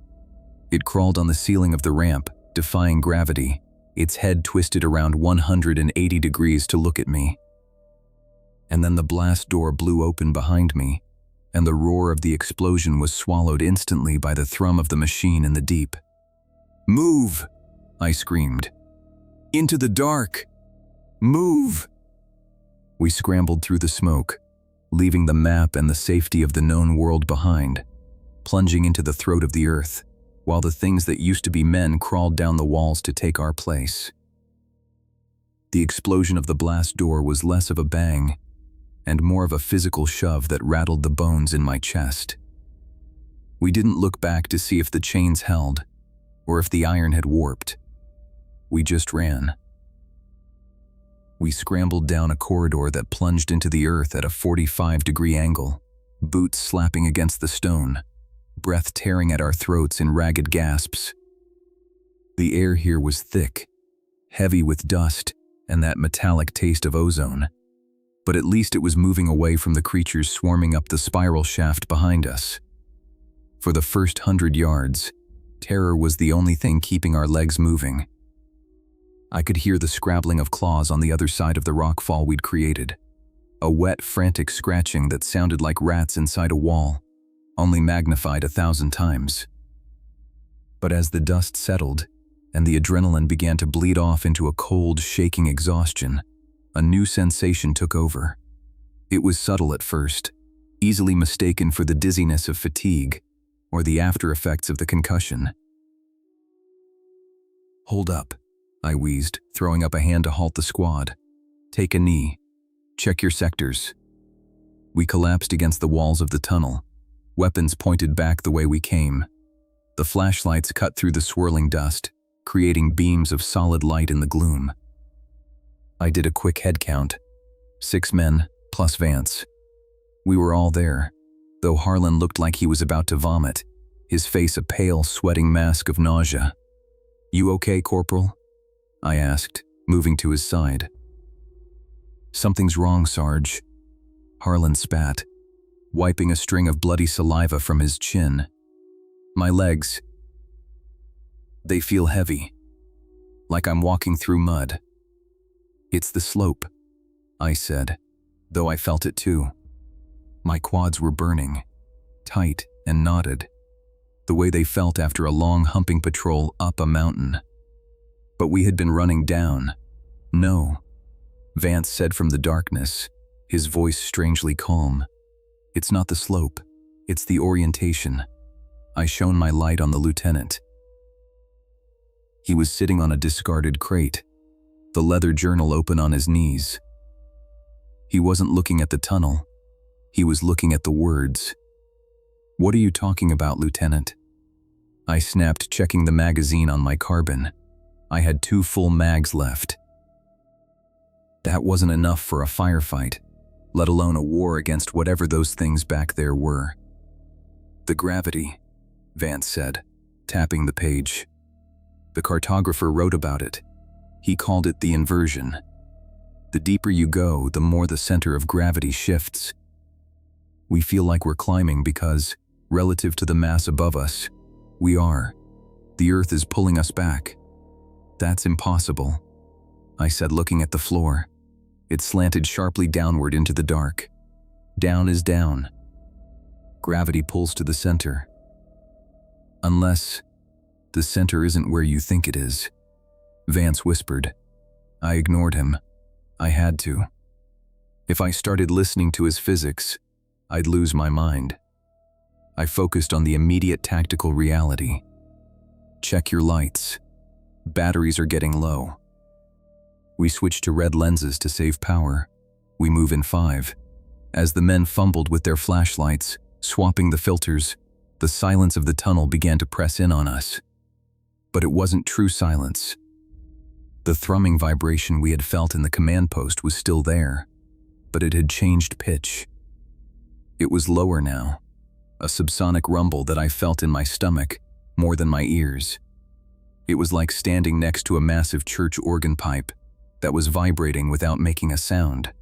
It crawled on the ceiling of the ramp, defying gravity, its head twisted around 180 degrees to look at me. And then the blast door blew open behind me, and the roar of the explosion was swallowed instantly by the thrum of the machine in the deep. "Move!" I screamed. "Into the dark! Move!" We scrambled through the smoke, leaving the map and the safety of the known world behind, plunging into the throat of the earth, while the things that used to be men crawled down the walls to take our place. The explosion of the blast door was less of a bang, and more of a physical shove that rattled the bones in my chest. We didn't look back to see if the chains held, or if the iron had warped. We just ran. We scrambled down a corridor that plunged into the earth at a 45-degree angle, boots slapping against the stone, breath tearing at our throats in ragged gasps. The air here was thick, heavy with dust and that metallic taste of ozone, but at least it was moving away from the creatures swarming up the spiral shaft behind us. For the first 100 yards, terror was the only thing keeping our legs moving. I could hear the scrabbling of claws on the other side of the rockfall we'd created, a wet, frantic scratching that sounded like rats inside a wall, only magnified 1,000 times. But as the dust settled and the adrenaline began to bleed off into a cold, shaking exhaustion, a new sensation took over. It was subtle at first, easily mistaken for the dizziness of fatigue or the after effects of the concussion. "Hold up," I wheezed, throwing up a hand to halt the squad. "Take a knee. Check your sectors." We collapsed against the walls of the tunnel, weapons pointed back the way we came. The flashlights cut through the swirling dust, creating beams of solid light in the gloom. I did a quick head count. 6 men, plus Vance. We were all there, though Harlan looked like he was about to vomit, his face a pale, sweating mask of nausea. "You okay, Corporal?" I asked, moving to his side. "Something's wrong, Sarge." Harlan spat, wiping a string of bloody saliva from his chin. "My legs, they feel heavy, like I'm walking through mud." "It's the slope," I said, though I felt it too. My quads were burning, tight and knotted, the way they felt after a long humping patrol up a mountain. But we had been running down. "No," Vance said from the darkness, his voice strangely calm. "It's not the slope, it's the orientation." I shone my light on the lieutenant. He was sitting on a discarded crate, the leather journal open on his knees. He wasn't looking at the tunnel. He was looking at the words. "What are you talking about, Lieutenant?" I snapped, checking the magazine on my carbine. I had 2 full mags left. That wasn't enough for a firefight, let alone a war against whatever those things back there were. "The gravity," Vance said, tapping the page. "The cartographer wrote about it. He called it the inversion. The deeper you go, the more the center of gravity shifts. We feel like we're climbing because, relative to the mass above us, we are. The Earth is pulling us back." "That's impossible," I said, looking at the floor. It slanted sharply downward into the dark. Down is down. Gravity pulls to the center. Unless the center isn't where you think it is, Vance whispered. I ignored him. I had to. If I started listening to his physics, I'd lose my mind. I focused on the immediate tactical reality. "Check your lights. Batteries are getting low." We switched to red lenses to save power. We move in 5. As the men fumbled with their flashlights, swapping the filters, the silence of the tunnel began to press in on us. But it wasn't true silence. The thrumming vibration we had felt in the command post was still there, but it had changed pitch. It was lower now, a subsonic rumble that I felt in my stomach more than my ears. It was like standing next to a massive church organ pipe that was vibrating without making a sound.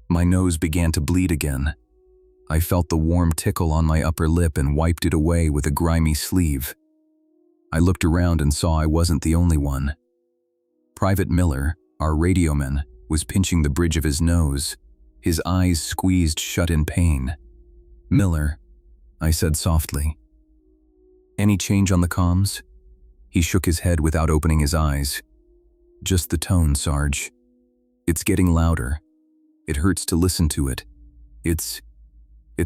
My nose began to bleed again. I felt the warm tickle on my upper lip and wiped it away with a grimy sleeve. I looked around and saw I wasn't the only one. Private Miller, our radioman, was pinching the bridge of his nose, his eyes squeezed shut in pain. "Miller," I said softly. "Any change on the comms?" He shook his head without opening his eyes. "Just the tone, Sarge. It's getting louder. It hurts to listen to it. It's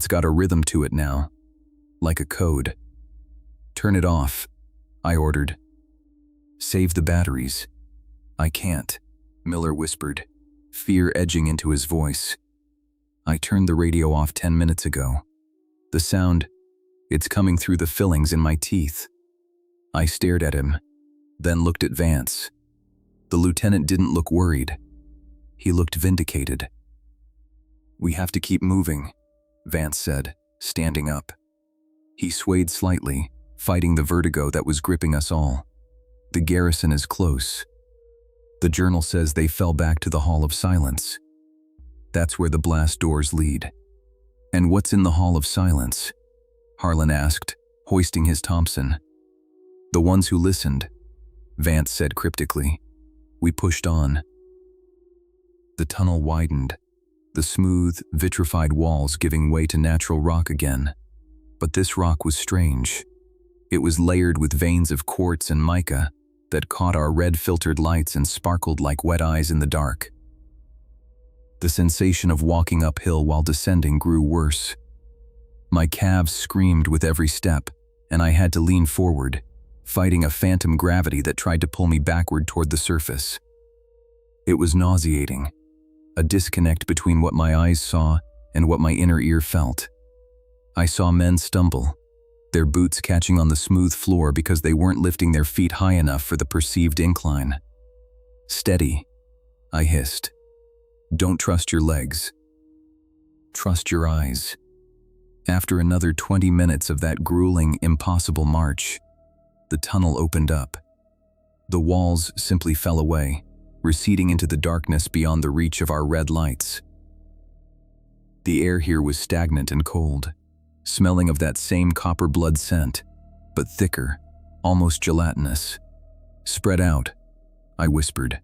got a rhythm to it now, like a code." "Turn it off," I ordered. "Save the batteries." "I can't," Miller whispered, fear edging into his voice. "I turned the radio off 10 minutes ago. The sound, it's coming through the fillings in my teeth." I stared at him, then looked at Vance. The lieutenant didn't look worried. He looked vindicated. "We have to keep moving," Vance said, standing up. He swayed slightly, fighting the vertigo that was gripping us all. The garrison is close. The journal says they fell back to the Hall of Silence. That's where the blast doors lead. And what's in the Hall of Silence? Harlan asked, hoisting his Thompson. The ones who listened, Vance said cryptically. We pushed on. The tunnel widened, the smooth, vitrified walls giving way to natural rock again. But this rock was strange. It was layered with veins of quartz and mica that caught our red-filtered lights and sparkled like wet eyes in the dark. The sensation of walking uphill while descending grew worse. My calves screamed with every step, and I had to lean forward, fighting a phantom gravity that tried to pull me backward toward the surface. It was nauseating, a disconnect between what my eyes saw and what my inner ear felt. I saw men stumble, their boots catching on the smooth floor because they weren't lifting their feet high enough for the perceived incline. Steady, I hissed. Don't trust your legs. Trust your eyes. After another 20 minutes of that grueling, impossible march, the tunnel opened up. The walls simply fell away, receding into the darkness beyond the reach of our red lights. The air here was stagnant and cold, smelling of that same copper blood scent, but thicker, almost gelatinous. Spread out, I whispered.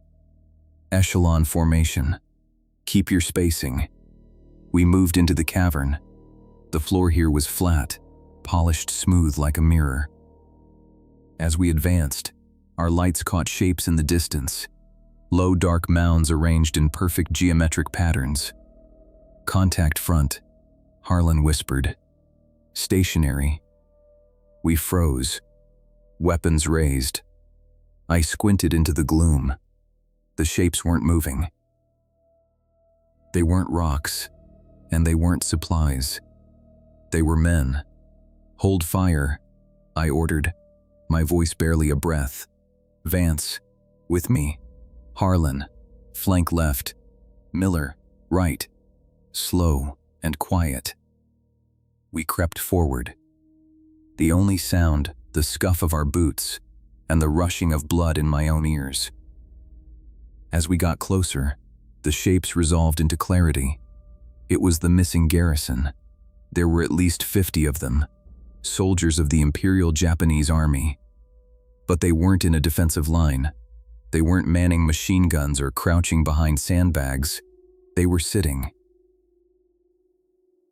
Echelon formation. Keep your spacing. We moved into the cavern. The floor here was flat, polished smooth like a mirror. As we advanced, our lights caught shapes in the distance, low dark mounds arranged in perfect geometric patterns. Contact front, Harlan whispered. Stationary. We froze, weapons raised. I squinted into the gloom. The shapes weren't moving. They weren't rocks, and they weren't supplies. They were men. Hold fire, I ordered, my voice barely a breath. Vance, with me. Harlan, flank left. Miller, right. Slow and quiet. We crept forward. The only sound, the scuff of our boots, and the rushing of blood in my own ears. As we got closer, the shapes resolved into clarity. It was the missing garrison. There were at least 50 of them, soldiers of the Imperial Japanese Army. But they weren't in a defensive line. They weren't manning machine guns or crouching behind sandbags. They were sitting.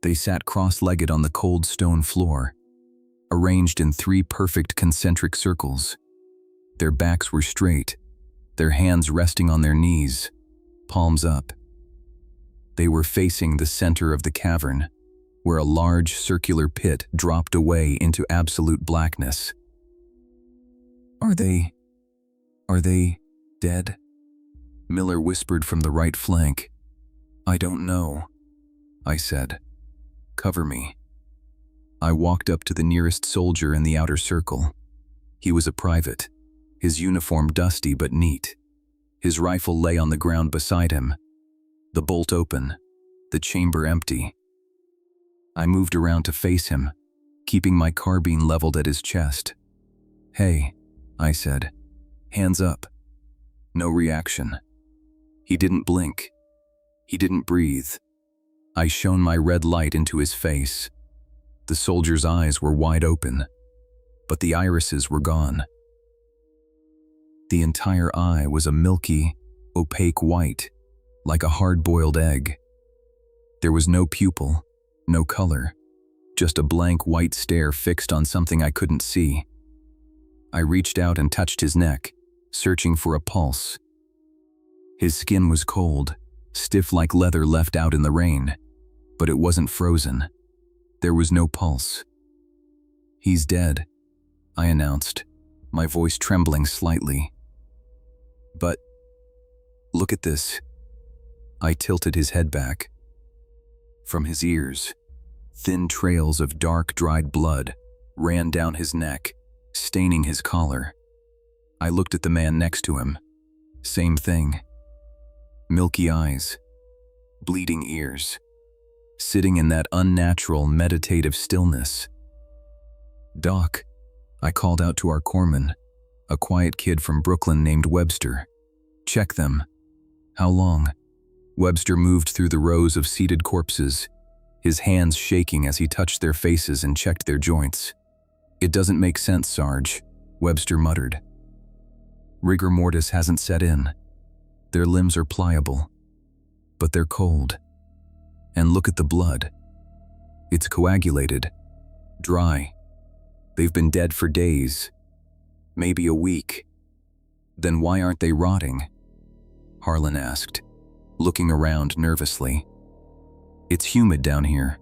They sat cross-legged on the cold stone floor, arranged in 3 perfect concentric circles. Their backs were straight, their hands resting on their knees, palms up. They were facing the center of the cavern, where a large circular pit dropped away into absolute blackness. Are they dead? Miller whispered from the right flank. I don't know, I said. Cover me. I walked up to the nearest soldier in the outer circle. He was a private, his uniform dusty but neat. His rifle lay on the ground beside him, the bolt open, the chamber empty. I moved around to face him, keeping my carbine leveled at his chest. Hey, I said. Hands up. No reaction. He didn't blink. He didn't breathe. I shone my red light into his face. The soldier's eyes were wide open, but the irises were gone. The entire eye was a milky, opaque white, like a hard-boiled egg. There was no pupil, no color, just a blank white stare fixed on something I couldn't see. I reached out and touched his neck, searching for a pulse. His skin was cold, stiff like leather left out in the rain, but it wasn't frozen. There was no pulse. He's dead, I announced, my voice trembling slightly. But look at this. I tilted his head back. From his ears, thin trails of dark, dried blood ran down his neck, staining his collar. I looked at the man next to him. Same thing. Milky eyes, bleeding ears, sitting in that unnatural, meditative stillness. "Doc," I called out to our corpsman, a quiet kid from Brooklyn named Webster. "Check them." "How long?" Webster moved through the rows of seated corpses, his hands shaking as he touched their faces and checked their joints. "It doesn't make sense, Sarge," Webster muttered. "Rigor mortis hasn't set in. Their limbs are pliable, but they're cold. And look at the blood. It's coagulated, dry. They've been dead for days, maybe a week. Then why aren't they rotting?" Harlan asked, looking around nervously. "It's humid down here.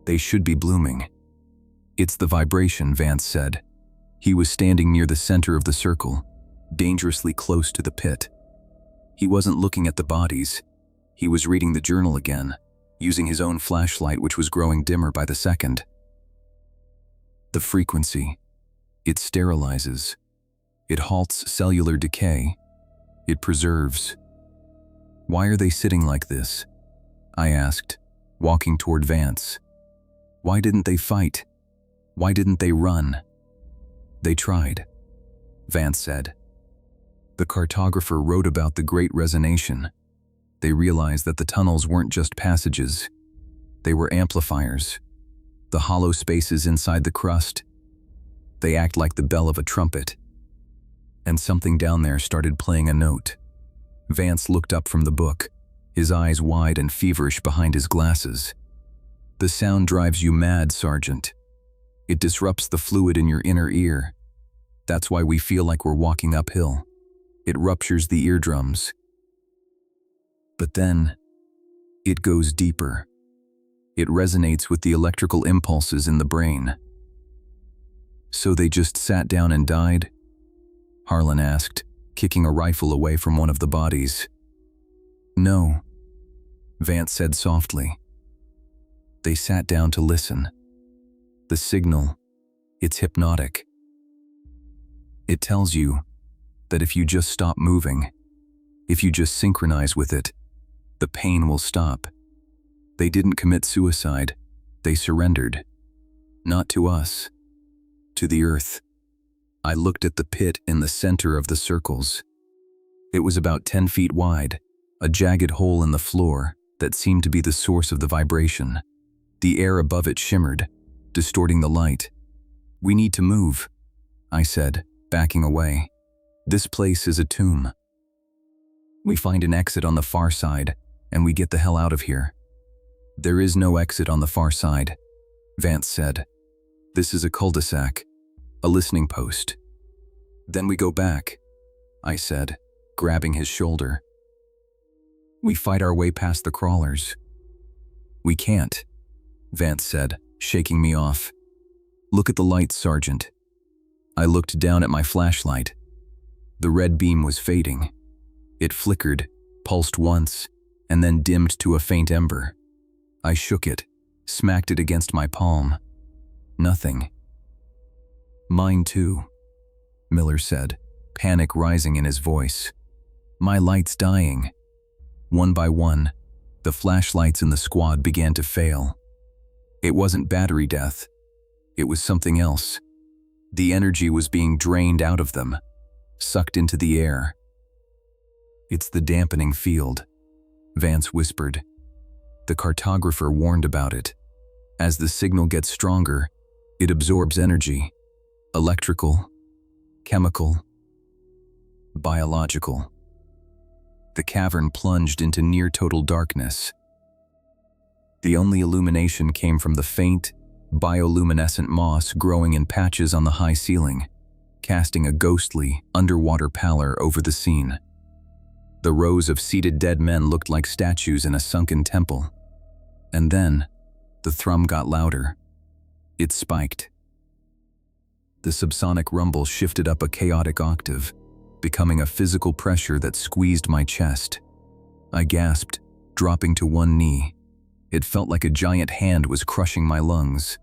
They should be blooming." "It's the vibration," Vance said. He was standing near the center of the circle, dangerously close to the pit. He wasn't looking at the bodies. He was reading the journal again, using his own flashlight, which was growing dimmer by the second. "The frequency. It sterilizes. It halts cellular decay. It preserves." "Why are they sitting like this?" I asked, walking toward Vance. "Why didn't they fight? Why didn't they run?" "They tried," Vance said. "The cartographer wrote about the Great Resonation. They realized that the tunnels weren't just passages. They were amplifiers. The hollow spaces inside the crust. They act like the bell of a trumpet. And something down there started playing a note." Vance looked up from the book, his eyes wide and feverish behind his glasses. "The sound drives you mad, Sergeant. It disrupts the fluid in your inner ear. That's why we feel like we're walking uphill. It ruptures the eardrums. But then, it goes deeper. It resonates with the electrical impulses in the brain." "So they just sat down and died?" Harlan asked, kicking a rifle away from one of the bodies. "No," Vance said softly. "They sat down to listen. The signal, it's hypnotic. It tells you that if you just stop moving, if you just synchronize with it, the pain will stop. They didn't commit suicide. They surrendered. Not to us, to the earth." I looked at the pit in the center of the circles. It was about 10 feet wide, a jagged hole in the floor that seemed to be the source of the vibration. The air above it shimmered, distorting the light. "We need to move," I said, backing away. "This place is a tomb. We find an exit on the far side, and we get the hell out of here." "There is no exit on the far side," Vance said. "This is a cul-de-sac, a listening post." "Then we go back," I said, grabbing his shoulder. "We fight our way past the crawlers." "We can't," Vance said, shaking me off. "Look at the lights, Sergeant." I looked down at my flashlight. The red beam was fading. It flickered, pulsed once, and then dimmed to a faint ember. I shook it, smacked it against my palm. Nothing. "Mine too," Miller said, panic rising in his voice. "My light's dying." One by one, the flashlights in the squad began to fail. It wasn't battery death. It was something else. The energy was being drained out of them, sucked into the air. "It's the dampening field," Vance whispered. "The cartographer warned about it. As the signal gets stronger, it absorbs energy. Electrical, chemical, biological." The cavern plunged into near-total darkness. The only illumination came from the faint, bioluminescent moss growing in patches on the high ceiling, casting a ghostly, underwater pallor over the scene. The rows of seated dead men looked like statues in a sunken temple. And then, the thrum got louder. It spiked. The subsonic rumble shifted up a chaotic octave, becoming a physical pressure that squeezed my chest. I gasped, dropping to one knee. It felt like a giant hand was crushing my lungs.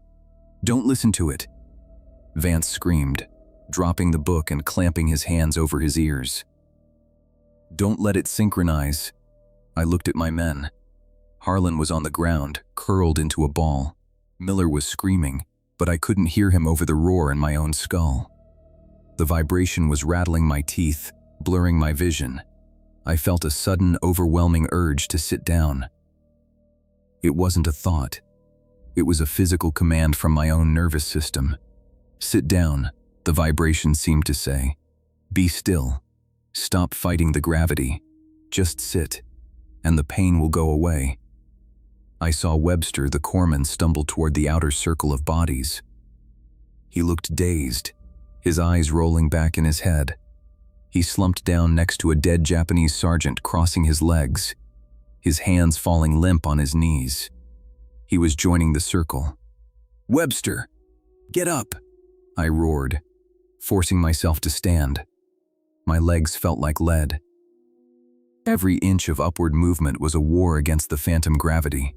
"Don't listen to it," Vance screamed, dropping the book and clamping his hands over his ears. "Don't let it synchronize." I looked at my men. Harlan was on the ground, curled into a ball. Miller was screaming, but I couldn't hear him over the roar in my own skull. The vibration was rattling my teeth, blurring my vision. I felt a sudden, overwhelming urge to sit down. It wasn't a thought. It was a physical command from my own nervous system. Sit down, the vibration seemed to say. Be still. Stop fighting the gravity. Just sit, and the pain will go away. I saw Webster, the corpsman, stumble toward the outer circle of bodies. He looked dazed, his eyes rolling back in his head. He slumped down next to a dead Japanese sergeant, crossing his legs, his hands falling limp on his knees. He was joining the circle. "Webster, get up!" I roared, forcing myself to stand. My legs felt like lead. Every inch of upward movement was a war against the phantom gravity.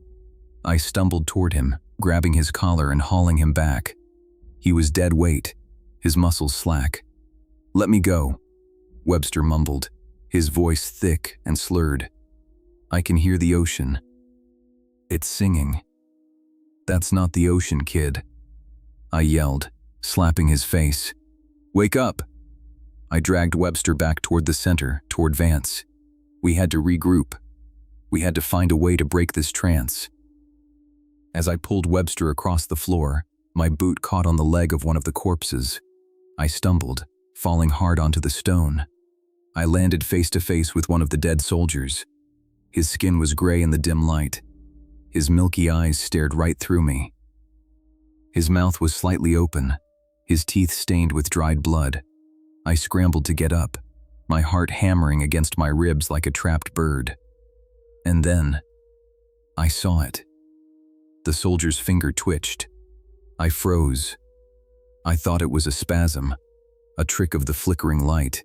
I stumbled toward him, grabbing his collar and hauling him back. He was dead weight, his muscles slack. "Let me go," Webster mumbled, his voice thick and slurred. "I can hear the ocean. It's singing." "That's not the ocean, kid," I yelled, slapping his face. "Wake up!" I dragged Webster back toward the center, toward Vance. We had to regroup. We had to find a way to break this trance. As I pulled Webster across the floor, my boot caught on the leg of one of the corpses. I stumbled, falling hard onto the stone. I landed face to face with one of the dead soldiers. His skin was gray in the dim light. His milky eyes stared right through me. His mouth was slightly open, his teeth stained with dried blood. I scrambled to get up, my heart hammering against my ribs like a trapped bird. And then, I saw it. The soldier's finger twitched. I froze. I thought it was a spasm, a trick of the flickering light.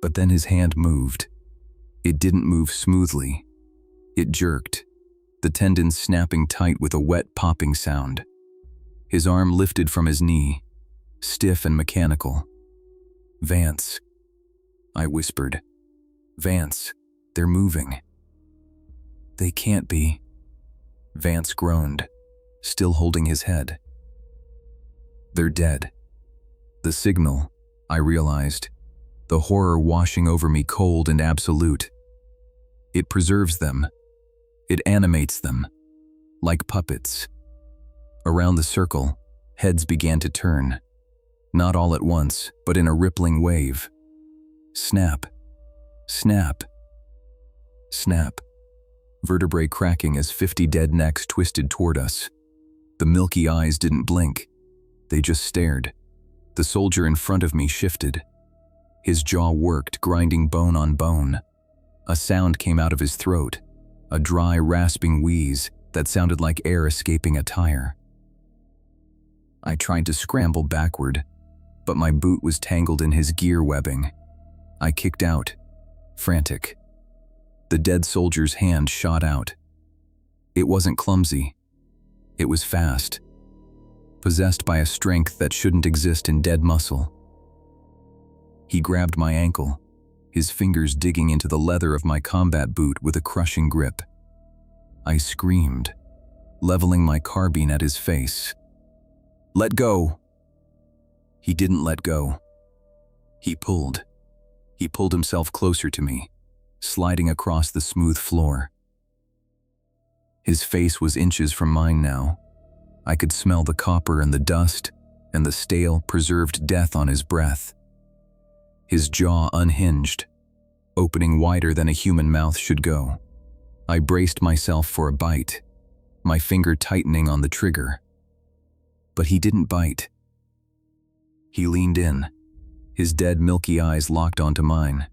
But then his hand moved. It didn't move smoothly. It jerked, the tendons snapping tight with a wet popping sound. His arm lifted from his knee, stiff and mechanical. "Vance," I whispered. "Vance, they're moving." "They can't be." Vance groaned, still holding his head. "They're dead." The signal, I realized, the horror washing over me cold and absolute. It preserves them. It animates them, like puppets. Around the circle, heads began to turn. Not all at once, but in a rippling wave. Snap, snap, snap. Vertebrae cracking as 50 dead necks twisted toward us. The milky eyes didn't blink. They just stared. The soldier in front of me shifted. His jaw worked, grinding bone on bone. A sound came out of his throat, a dry, rasping wheeze that sounded like air escaping a tire. I tried to scramble backward, but my boot was tangled in his gear webbing. I kicked out, frantic. The dead soldier's hand shot out. It wasn't clumsy. It was fast, possessed by a strength that shouldn't exist in dead muscle. He grabbed my ankle, his fingers digging into the leather of my combat boot with a crushing grip. I screamed, leveling my carbine at his face. "Let go!" He didn't let go. He pulled. He pulled himself closer to me, sliding across the smooth floor. His face was inches from mine now. I could smell the copper and the dust and the stale, preserved death on his breath. His jaw unhinged, opening wider than a human mouth should go. I braced myself for a bite, my finger tightening on the trigger. But he didn't bite. He leaned in, his dead, milky eyes locked onto mine.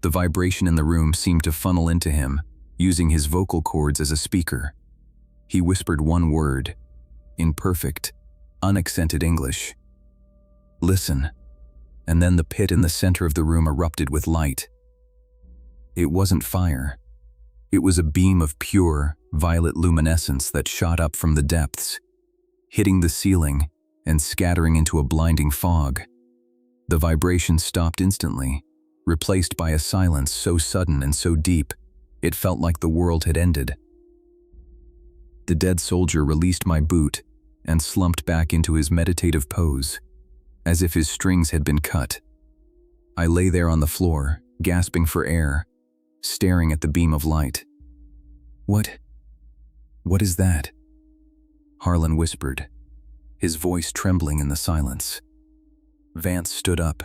The vibration in the room seemed to funnel into him, using his vocal cords as a speaker. He whispered one word, in perfect, unaccented English. "Listen." And then the pit in the center of the room erupted with light. It wasn't fire. It was a beam of pure, violet luminescence that shot up from the depths, hitting the ceiling and scattering into a blinding fog. The vibration stopped instantly, replaced by a silence so sudden and so deep, it felt like the world had ended. The dead soldier released my boot and slumped back into his meditative pose, as if his strings had been cut. I lay there on the floor, gasping for air, staring at the beam of light. What is that?" Harlan whispered, his voice trembling in the silence. Vance stood up.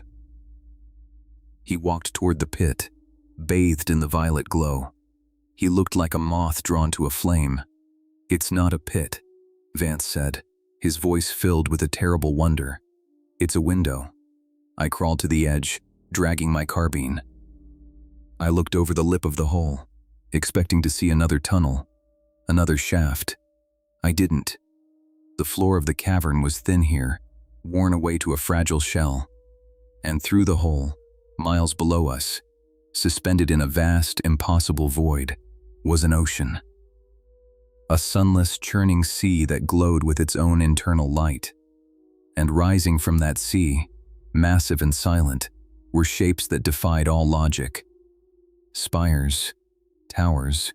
He walked toward the pit, bathed in the violet glow. He looked like a moth drawn to a flame. "It's not a pit," Vance said, his voice filled with a terrible wonder. "It's a window." I crawled to the edge, dragging my carbine. I looked over the lip of the hole, expecting to see another tunnel, another shaft. I didn't. The floor of the cavern was thin here, worn away to a fragile shell. And through the hole, miles below us, suspended in a vast, impossible void, was an ocean. A sunless, churning sea that glowed with its own internal light. And rising from that sea, massive and silent, were shapes that defied all logic. Spires, towers,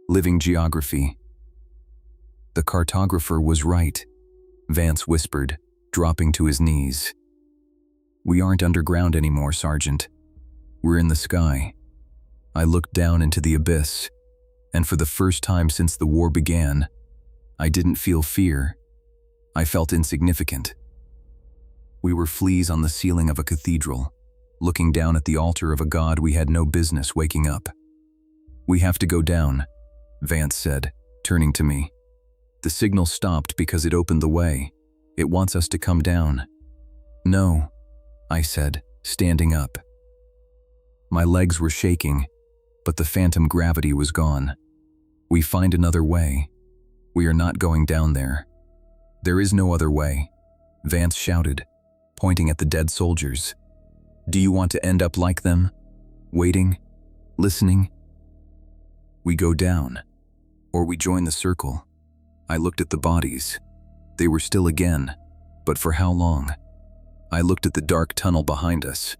living geography. "The cartographer was right," Vance whispered, dropping to his knees. "We aren't underground anymore, Sergeant. We're in the sky." I looked down into the abyss, and for the first time since the war began, I didn't feel fear. I felt insignificant. We were fleas on the ceiling of a cathedral, looking down at the altar of a god we had no business waking up. "We have to go down," Vance said, turning to me. "The signal stopped because it opened the way. It wants us to come down." "No," I said, standing up. My legs were shaking, but the phantom gravity was gone. "We find another way. We are not going down there." "There is no other way," Vance shouted, pointing at the dead soldiers. "Do you want to end up like them? Waiting? Listening? We go down, or we join the circle." I looked at the bodies. They were still again, but for how long? I looked at the dark tunnel behind us,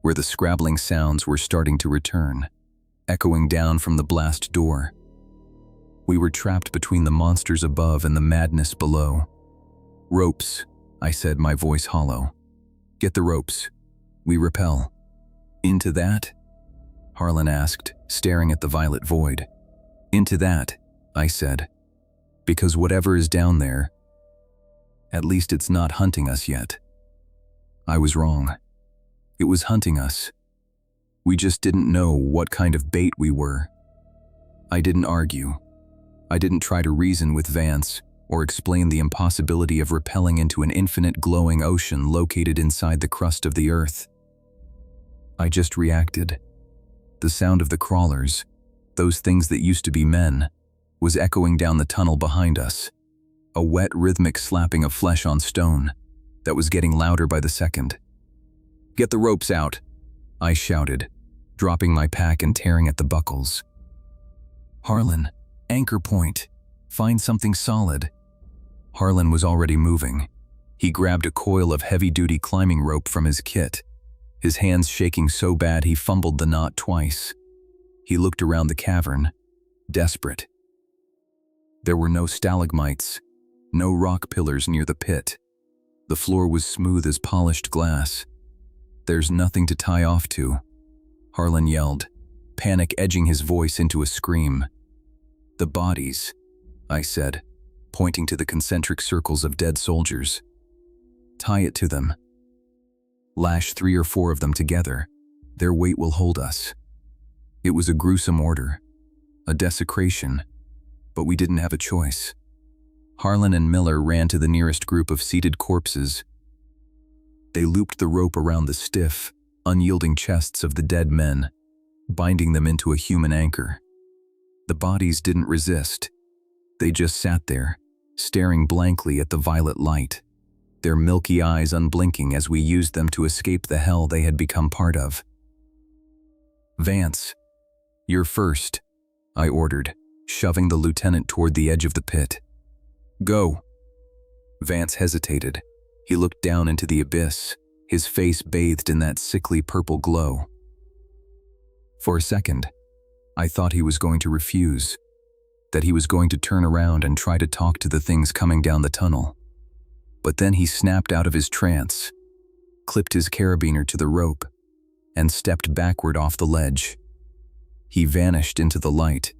where the scrabbling sounds were starting to return, echoing down from the blast door. We were trapped between the monsters above and the madness below. "Ropes," I said, my voice hollow. "Get the ropes. We rappel." "Into that?" Harlan asked, staring at the violet void. "Into that," I said. "Because whatever is down there, at least it's not hunting us yet." I was wrong. It was hunting us. We just didn't know what kind of bait we were. I didn't argue. I didn't try to reason with Vance or explain the impossibility of rappelling into an infinite glowing ocean located inside the crust of the earth. I just reacted. The sound of the crawlers, those things that used to be men, was echoing down the tunnel behind us. A wet, rhythmic slapping of flesh on stone that was getting louder by the second. "Get the ropes out," I shouted, dropping my pack and tearing at the buckles. "Harlan, anchor point. Find something solid." Harlan was already moving. He grabbed a coil of heavy-duty climbing rope from his kit, his hands shaking so bad he fumbled the knot twice. He looked around the cavern, desperate. There were no stalagmites, no rock pillars near the pit. The floor was smooth as polished glass. "There's nothing to tie off to," Harlan yelled, panic edging his voice into a scream. "The bodies," I said, pointing to the concentric circles of dead soldiers. "Tie it to them. Lash 3 or 4 of them together. Their weight will hold us." It was a gruesome order, a desecration, but we didn't have a choice. Harlan and Miller ran to the nearest group of seated corpses. They looped the rope around the stiff, unyielding chests of the dead men, binding them into a human anchor. The bodies didn't resist. They just sat there, staring blankly at the violet light, their milky eyes unblinking as we used them to escape the hell they had become part of. "Vance, you're first," I ordered, shoving the lieutenant toward the edge of the pit. "Go." Vance hesitated. He looked down into the abyss, his face bathed in that sickly purple glow. For a second, I thought he was going to refuse. that he was going to turn around and try to talk to the things coming down the tunnel. But then he snapped out of his trance, clipped his carabiner to the rope, and stepped backward off the ledge. He vanished into the light.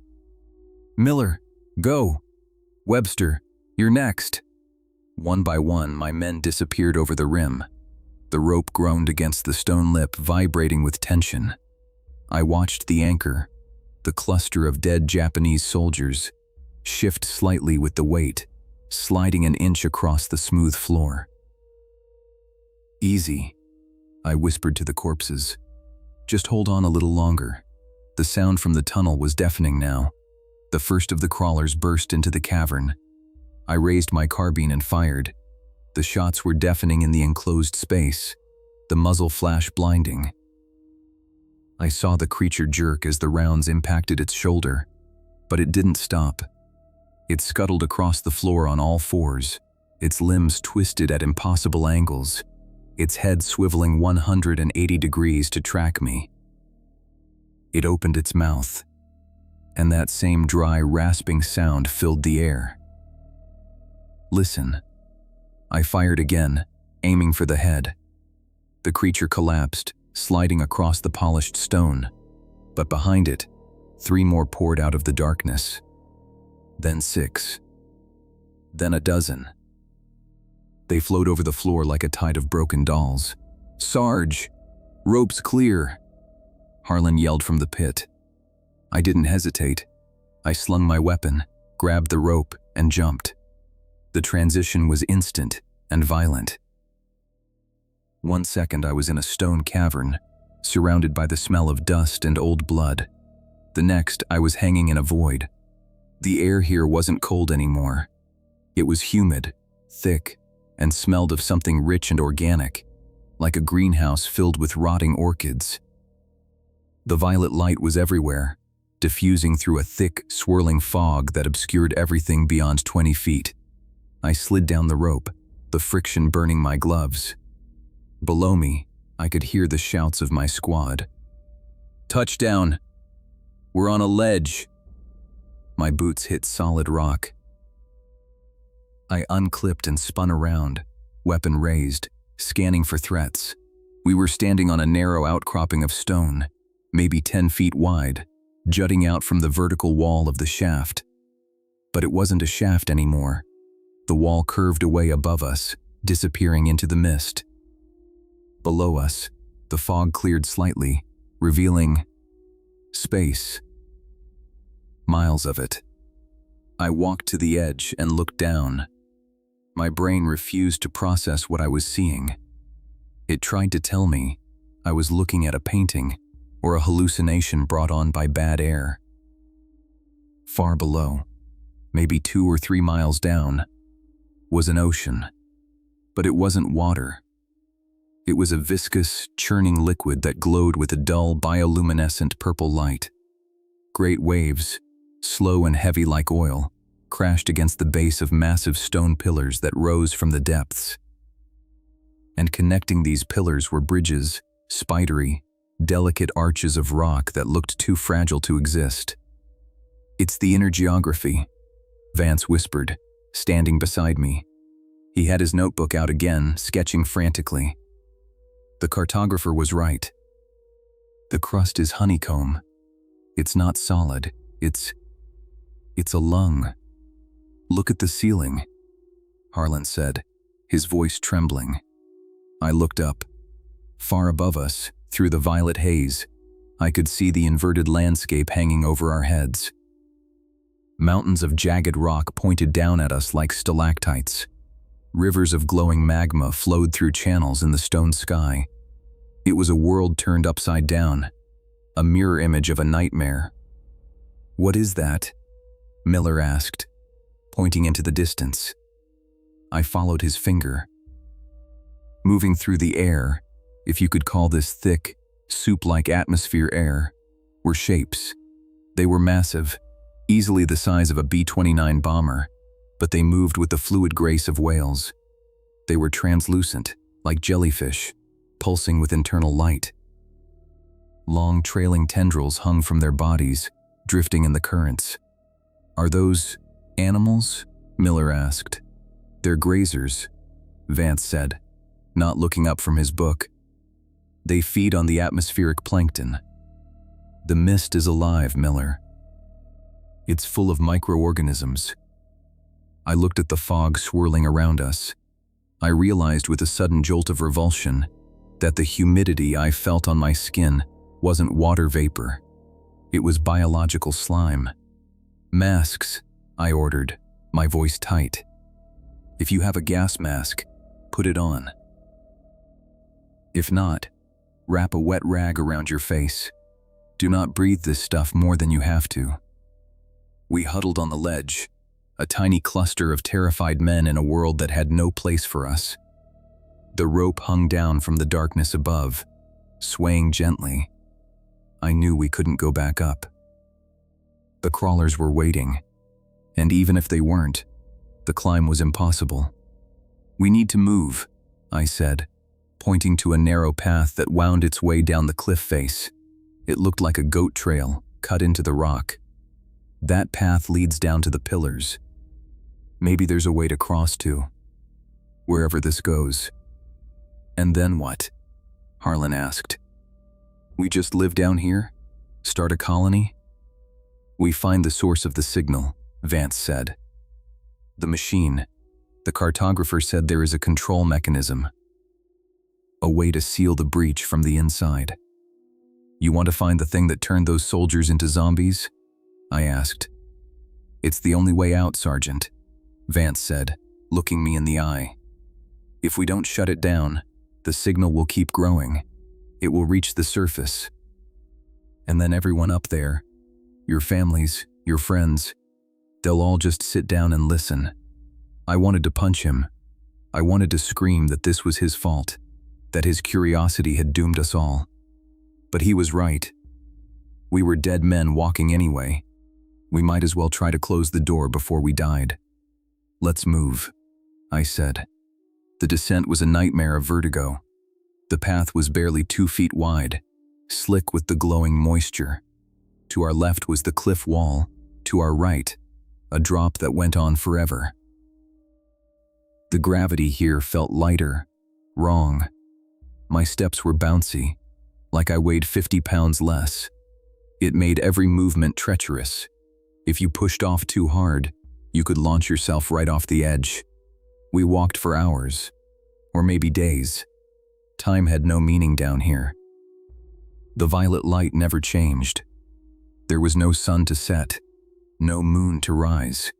"Miller, go! Webster, you're next!" One by one, my men disappeared over the rim. The rope groaned against the stone lip, vibrating with tension. I watched the anchor, the cluster of dead Japanese soldiers, shift slightly with the weight, sliding an inch across the smooth floor. "Easy," I whispered to the corpses. "Just hold on a little longer." The sound from the tunnel was deafening now. The first of the crawlers burst into the cavern. I raised my carbine and fired. The shots were deafening in the enclosed space, the muzzle flash blinding. I saw the creature jerk as the rounds impacted its shoulder, but it didn't stop. It scuttled across the floor on all fours, its limbs twisted at impossible angles, its head swiveling 180 degrees to track me. It opened its mouth, and that same dry, rasping sound filled the air. "Listen." I fired again, aiming for the head. The creature collapsed, sliding across the polished stone, but behind it, 3 more poured out of the darkness. Then 6. Then a dozen. They flowed over the floor like a tide of broken dolls. "Sarge! Rope's clear!" Harlan yelled from the pit. I didn't hesitate. I slung my weapon, grabbed the rope, and jumped. The transition was instant and violent. 1 second I was in a stone cavern, surrounded by the smell of dust and old blood. The next I was hanging in a void. The air here wasn't cold anymore. It was humid, thick, and smelled of something rich and organic, like a greenhouse filled with rotting orchids. The violet light was everywhere, diffusing through a thick, swirling fog that obscured everything beyond 20 feet. I slid down the rope, the friction burning my gloves. Below me, I could hear the shouts of my squad. "Touchdown! We're on a ledge!" My boots hit solid rock. I unclipped and spun around, weapon raised, scanning for threats. We were standing on a narrow outcropping of stone, maybe 10 feet wide, jutting out from the vertical wall of the shaft. But it wasn't a shaft anymore. The wall curved away above us, disappearing into the mist. Below us, the fog cleared slightly, revealing space. Miles of it. I walked to the edge and looked down. My brain refused to process what I was seeing. It tried to tell me I was looking at a painting or a hallucination brought on by bad air. Far below, maybe 2 or 3 miles down, was an ocean. But it wasn't water. It was a viscous, churning liquid that glowed with a dull, bioluminescent purple light. Great waves, slow and heavy like oil, crashed against the base of massive stone pillars that rose from the depths. And connecting these pillars were bridges, spidery, delicate arches of rock that looked too fragile to exist. "It's the inner geography," Vance whispered, standing beside me. He had his notebook out again, sketching frantically. The cartographer was right. The crust is honeycomb. It's not solid. It's a lung. "Look at the ceiling," Harlan said, his voice trembling. I looked up. Far above us, through the violet haze, I could see the inverted landscape hanging over our heads. Mountains of jagged rock pointed down at us like stalactites. Rivers of glowing magma flowed through channels in the stone sky. It was a world turned upside down, a mirror image of a nightmare. "What is that?" Miller asked, pointing into the distance. I followed his finger. Moving through the air, if you could call this thick, soup-like atmosphere air, were shapes. They were massive, easily the size of a B-29 bomber, but they moved with the fluid grace of whales. They were translucent, like jellyfish, pulsing with internal light. Long trailing tendrils hung from their bodies, drifting in the currents. Are those animals? Miller asked. They're grazers, Vance said, not looking up from his book. They feed on the atmospheric plankton. The mist is alive, Miller. It's full of microorganisms. I looked at the fog swirling around us. I realized with a sudden jolt of revulsion that the humidity I felt on my skin wasn't water vapor. It was biological slime. Masks, I ordered, my voice tight. If you have a gas mask, put it on. If not, wrap a wet rag around your face. Do not breathe this stuff more than you have to. We huddled on the ledge, a tiny cluster of terrified men in a world that had no place for us. The rope hung down from the darkness above, swaying gently. I knew we couldn't go back up. The crawlers were waiting, and even if they weren't, the climb was impossible. We need to move, I said, pointing to a narrow path that wound its way down the cliff face. It looked like a goat trail cut into the rock. That path leads down to the pillars. Maybe there's a way to cross too, wherever this goes. And then what? Harlan asked. We just live down here? Start a colony? We find the source of the signal, Vance said. The machine. The cartographer said there is a control mechanism. A way to seal the breach from the inside. You want to find the thing that turned those soldiers into zombies? I asked. It's the only way out, Sergeant, Vance said, looking me in the eye. If we don't shut it down, the signal will keep growing. It will reach the surface. And then everyone up there, your families, your friends, they'll all just sit down and listen. I wanted to punch him. I wanted to scream that this was his fault, that his curiosity had doomed us all. But he was right. We were dead men walking anyway. We might as well try to close the door before we died. Let's move, I said. The descent was a nightmare of vertigo. The path was barely 2 feet wide, slick with the glowing moisture. To our left was the cliff wall, to our right, a drop that went on forever. The gravity here felt lighter, wrong. My steps were bouncy, like I weighed 50 pounds less. It made every movement treacherous. If you pushed off too hard, you could launch yourself right off the edge. We walked for hours, or maybe days. Time had no meaning down here. The violet light never changed. There was no sun to set, no moon to rise.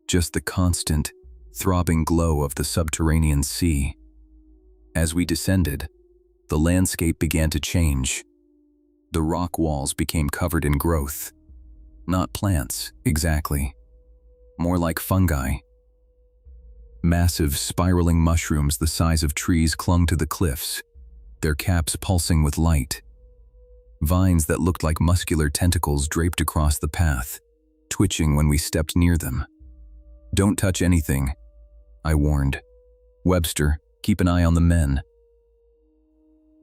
Just the constant, throbbing glow of the subterranean sea. As we descended, the landscape began to change. The rock walls became covered in growth. Not plants, exactly. More like fungi. Massive, spiraling mushrooms the size of trees clung to the cliffs, their caps pulsing with light. Vines that looked like muscular tentacles draped across the path, twitching when we stepped near them. Don't touch anything, I warned. Webster, keep an eye on the men.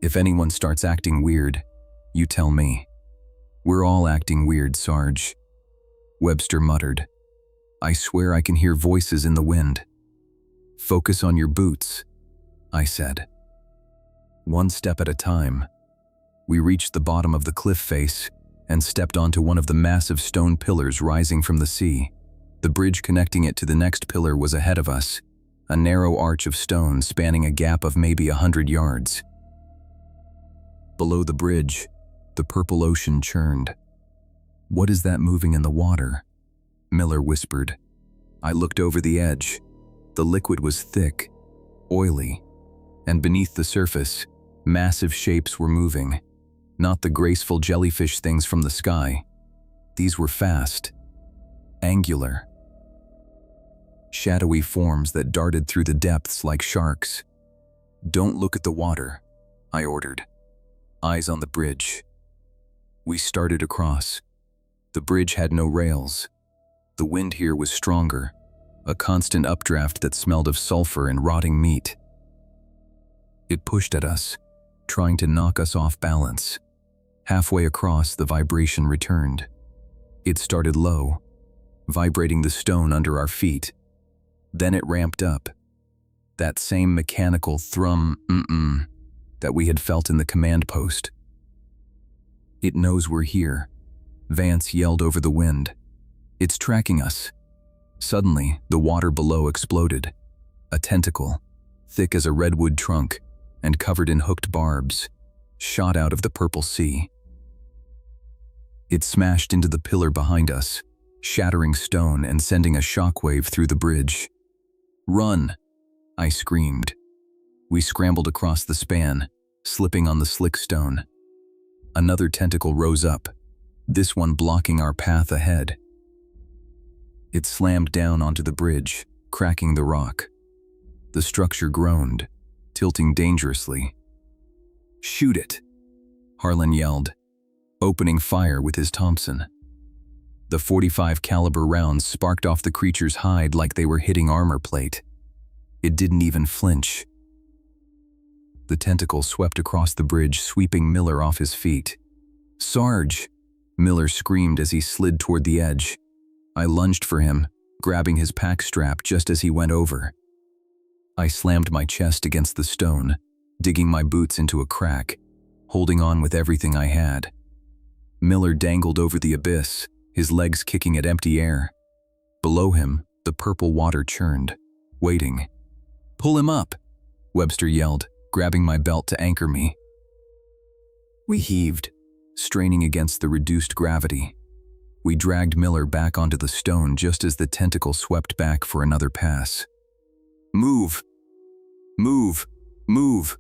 If anyone starts acting weird, you tell me. We're all acting weird, Sarge, Webster muttered. I swear I can hear voices in the wind. Focus on your boots, I said. One step at a time. We reached the bottom of the cliff face and stepped onto one of the massive stone pillars rising from the sea. The bridge connecting it to the next pillar was ahead of us, a narrow arch of stone spanning a gap of maybe 100 yards. Below the bridge, the purple ocean churned. What is that moving in the water? Miller whispered. I looked over the edge. The liquid was thick, oily, and beneath the surface, massive shapes were moving. Not the graceful jellyfish things from the sky. These were fast, angular, shadowy forms that darted through the depths like sharks. Don't look at the water, I ordered. Eyes on the bridge. We started across. The bridge had no rails. The wind here was stronger, a constant updraft that smelled of sulfur and rotting meat. It pushed at us, trying to knock us off balance. Halfway across, the vibration returned. It started low, vibrating the stone under our feet. Then it ramped up. That same mechanical thrum that we had felt in the command post. "It knows we're here," Vance yelled over the wind. "It's tracking us." Suddenly, the water below exploded. A tentacle, thick as a redwood trunk and covered in hooked barbs, shot out of the purple sea. It smashed into the pillar behind us, shattering stone and sending a shockwave through the bridge. "Run!" I screamed. We scrambled across the span, slipping on the slick stone. Another tentacle rose up, this one blocking our path ahead. It slammed down onto the bridge, cracking the rock. The structure groaned, tilting dangerously. "Shoot it!" Harlan yelled, opening fire with his Thompson. The .45 caliber rounds sparked off the creature's hide like they were hitting armor plate. It didn't even flinch. The tentacle swept across the bridge, sweeping Miller off his feet. "Sarge!" Miller screamed as he slid toward the edge. I lunged for him, grabbing his pack strap just as he went over. I slammed my chest against the stone, digging my boots into a crack, holding on with everything I had. Miller dangled over the abyss, his legs kicking at empty air. Below him, the purple water churned, waiting. "Pull him up!" Webster yelled, grabbing my belt to anchor me. We heaved, straining against the reduced gravity. We dragged Miller back onto the stone just as the tentacle swept back for another pass. "Move! Move! Move!"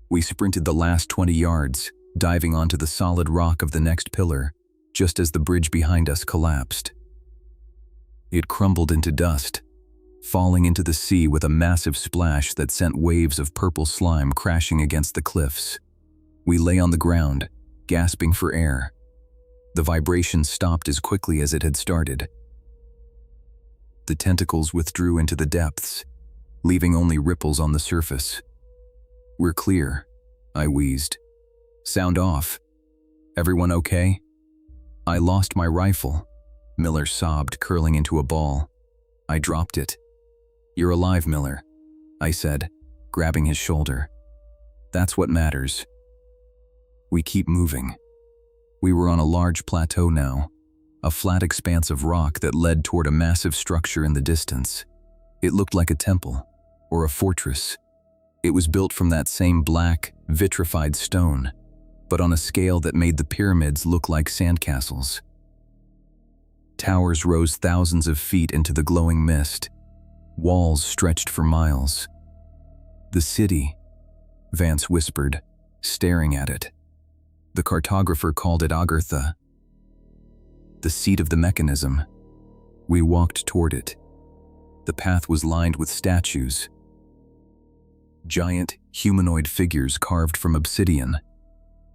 We sprinted the last 20 yards, diving onto the solid rock of the next pillar, just as the bridge behind us collapsed. It crumbled into dust, falling into the sea with a massive splash that sent waves of purple slime crashing against the cliffs. We lay on the ground, gasping for air. The vibration stopped as quickly as it had started. The tentacles withdrew into the depths, leaving only ripples on the surface. "We're clear," I wheezed. "Sound off. Everyone okay?" "I lost my rifle," Miller sobbed, curling into a ball. I dropped it. "You're alive, Miller," I said, grabbing his shoulder. "That's what matters." We keep moving. We were on a large plateau now, a flat expanse of rock that led toward a massive structure in the distance. It looked like a temple, or a fortress. It was built from that same black, vitrified stone, but on a scale that made the pyramids look like sandcastles. Towers rose thousands of feet into the glowing mist. Walls stretched for miles. "The city," Vance whispered, staring at it. The cartographer called it Agartha, the seat of the mechanism. We walked toward it. The path was lined with statues. Giant, humanoid figures carved from obsidian.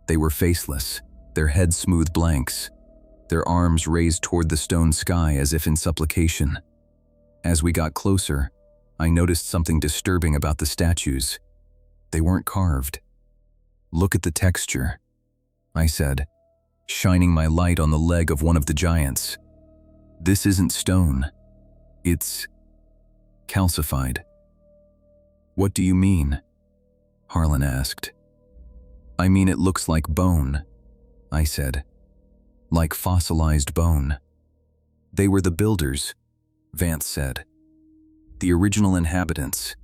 They were faceless, their heads smooth blanks, their arms raised toward the stone sky as if in supplication. As we got closer, I noticed something disturbing about the statues. They weren't carved. "Look at the texture," I said, shining my light on the leg of one of the giants. "This isn't stone. It's calcified." "What do you mean?" Harlan asked. "I mean it looks like bone," I said. "Like fossilized bone." "They were the builders," Vance said. "The original inhabitants.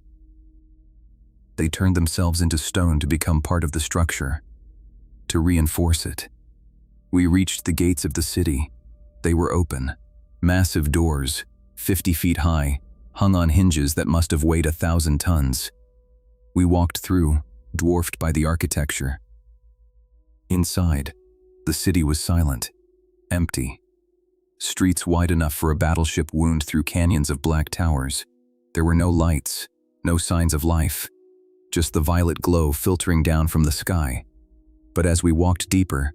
They turned themselves into stone to become part of the structure, to reinforce it." We reached the gates of the city. They were open. Massive doors, 50 feet high, hung on hinges that must have weighed 1,000 tons. We walked through, dwarfed by the architecture. Inside, the city was silent, empty. Streets wide enough for a battleship wound through canyons of black towers. There were no lights, no signs of life, just the violet glow filtering down from the sky. But as we walked deeper,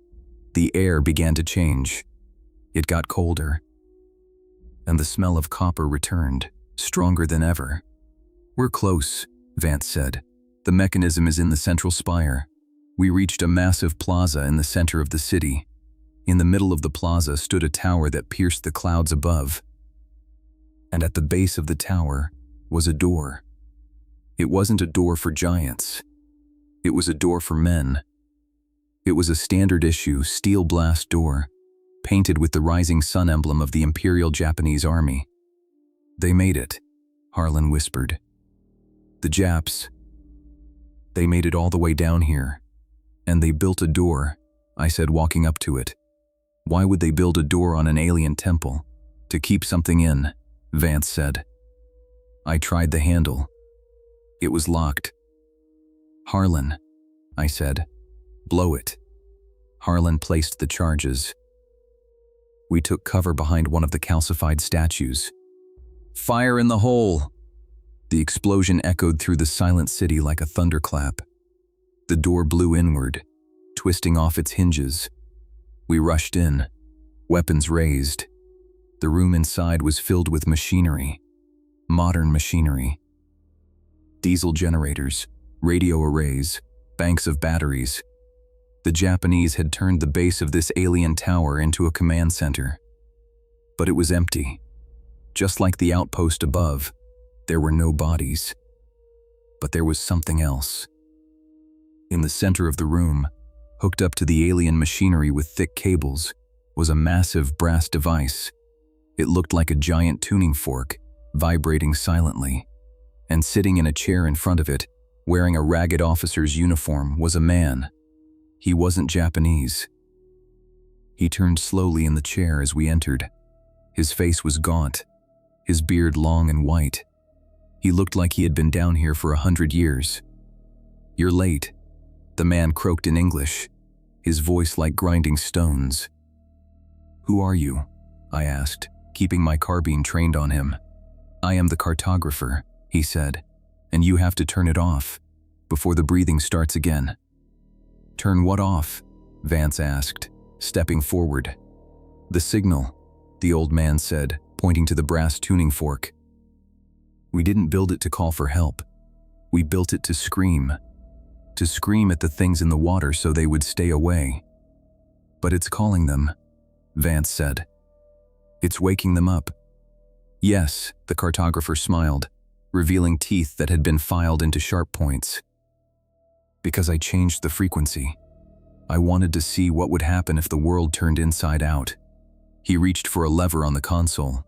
the air began to change. It got colder, and the smell of copper returned, stronger than ever. "We're close," Vance said. "The mechanism is in the central spire." We reached a massive plaza in the center of the city. In the middle of the plaza stood a tower that pierced the clouds above, and at the base of the tower was a door. It wasn't a door for giants. It was a door for men. It was a standard-issue steel blast door, painted with the rising sun emblem of the Imperial Japanese Army. "They made it," Harlan whispered. "The Japs. They made it all the way down here. And they built a door," I said, walking up to it. "Why would they build a door on an alien temple? To keep something in," Vance said. I tried the handle. It was locked. "Harlan," I said, "blow it." Harlan placed the charges. We took cover behind one of the calcified statues. "Fire in the hole!" The explosion echoed through the silent city like a thunderclap. The door blew inward, twisting off its hinges. We rushed in, weapons raised. The room inside was filled with machinery, modern machinery. Diesel generators, radio arrays, banks of batteries. The Japanese had turned the base of this alien tower into a command center. But it was empty. Just like the outpost above, there were no bodies. But there was something else. In the center of the room, hooked up to the alien machinery with thick cables, was a massive brass device. It looked like a giant tuning fork, vibrating silently. And sitting in a chair in front of it, wearing a ragged officer's uniform, was a man. He wasn't Japanese. He turned slowly in the chair as we entered. His face was gaunt, his beard long and white. He looked like he had been down here for 100 years. "You're late," the man croaked in English, his voice like grinding stones. "Who are you?" I asked, keeping my carbine trained on him. "I am the cartographer," he said, "and you have to turn it off before the breathing starts again." "Turn what off?" Vance asked, stepping forward. "The signal," the old man said, pointing to the brass tuning fork. "We didn't build it to call for help. We built it to scream at the things in the water so they would stay away. But it's calling them," Vance said. "It's waking them up." "Yes," the cartographer smiled, revealing teeth that had been filed into sharp points. "Because I changed the frequency. I wanted to see what would happen if the world turned inside out." He reached for a lever on the console.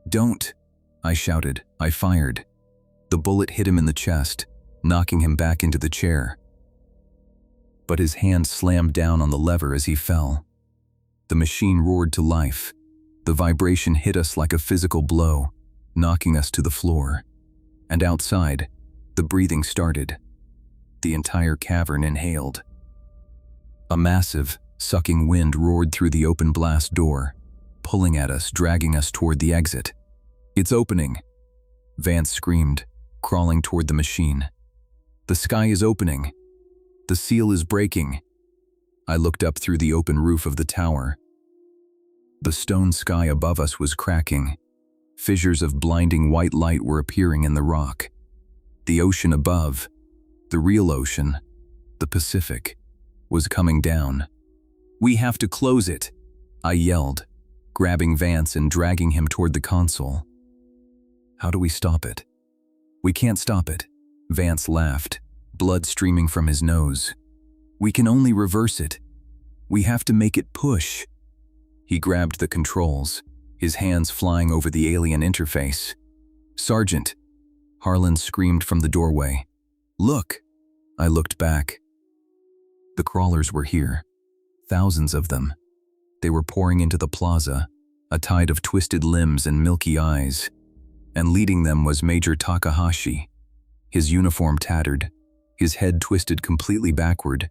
"Don't!" I shouted. I fired. The bullet hit him in the chest, knocking him back into the chair. But his hand slammed down on the lever as he fell. The machine roared to life. The vibration hit us like a physical blow, knocking us to the floor. And outside, the breathing started. The entire cavern inhaled. A massive, sucking wind roared through the open blast door, pulling at us, dragging us toward the exit. "It's opening!" Vance screamed, crawling toward the machine. "The sky is opening! The seal is breaking!" I looked up through the open roof of the tower. The stone sky above us was cracking. Fissures of blinding white light were appearing in the rock. The ocean above, the real ocean, the Pacific, was coming down. "We have to close it!" I yelled, grabbing Vance and dragging him toward the console. "How do we stop it?" "We can't stop it," Vance laughed, blood streaming from his nose. "We can only reverse it. We have to make it push." He grabbed the controls, his hands flying over the alien interface. "Sergeant!" Harlan screamed from the doorway. "Look!" I looked back. The crawlers were here, thousands of them. They were pouring into the plaza, a tide of twisted limbs and milky eyes. And leading them was Major Takahashi, his uniform tattered, his head twisted completely backward.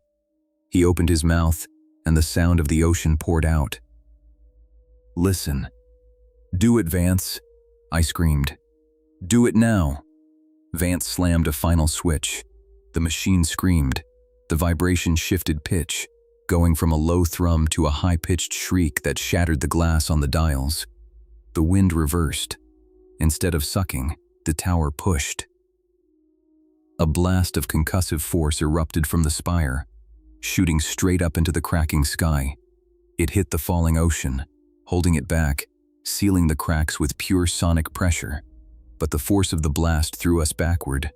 He opened his mouth, and the sound of the ocean poured out. "Listen." "Do it, Vance," I screamed. "Do it now." Vance slammed a final switch. The machine screamed. The vibration shifted pitch, going from a low thrum to a high-pitched shriek that shattered the glass on the dials. The wind reversed. Instead of sucking, the tower pushed. A blast of concussive force erupted from the spire, shooting straight up into the cracking sky. It hit the falling ocean, holding it back, sealing the cracks with pure sonic pressure. But the force of the blast threw us backward.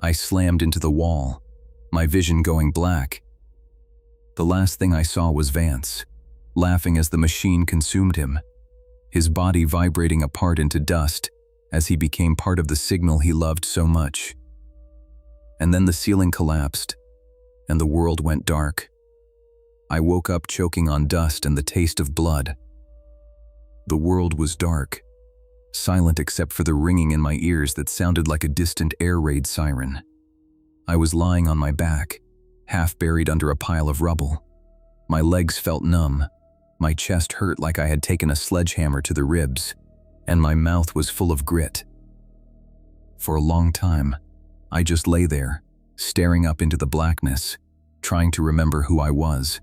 I slammed into the wall, my vision going black. The last thing I saw was Vance, laughing as the machine consumed him, his body vibrating apart into dust as he became part of the signal he loved so much. And then the ceiling collapsed, and the world went dark. I woke up choking on dust and the taste of blood. The world was dark, silent except for the ringing in my ears that sounded like a distant air raid siren. I was lying on my back, half buried under a pile of rubble. My legs felt numb, my chest hurt like I had taken a sledgehammer to the ribs, and my mouth was full of grit. For a long time, I just lay there, staring up into the blackness, trying to remember who I was.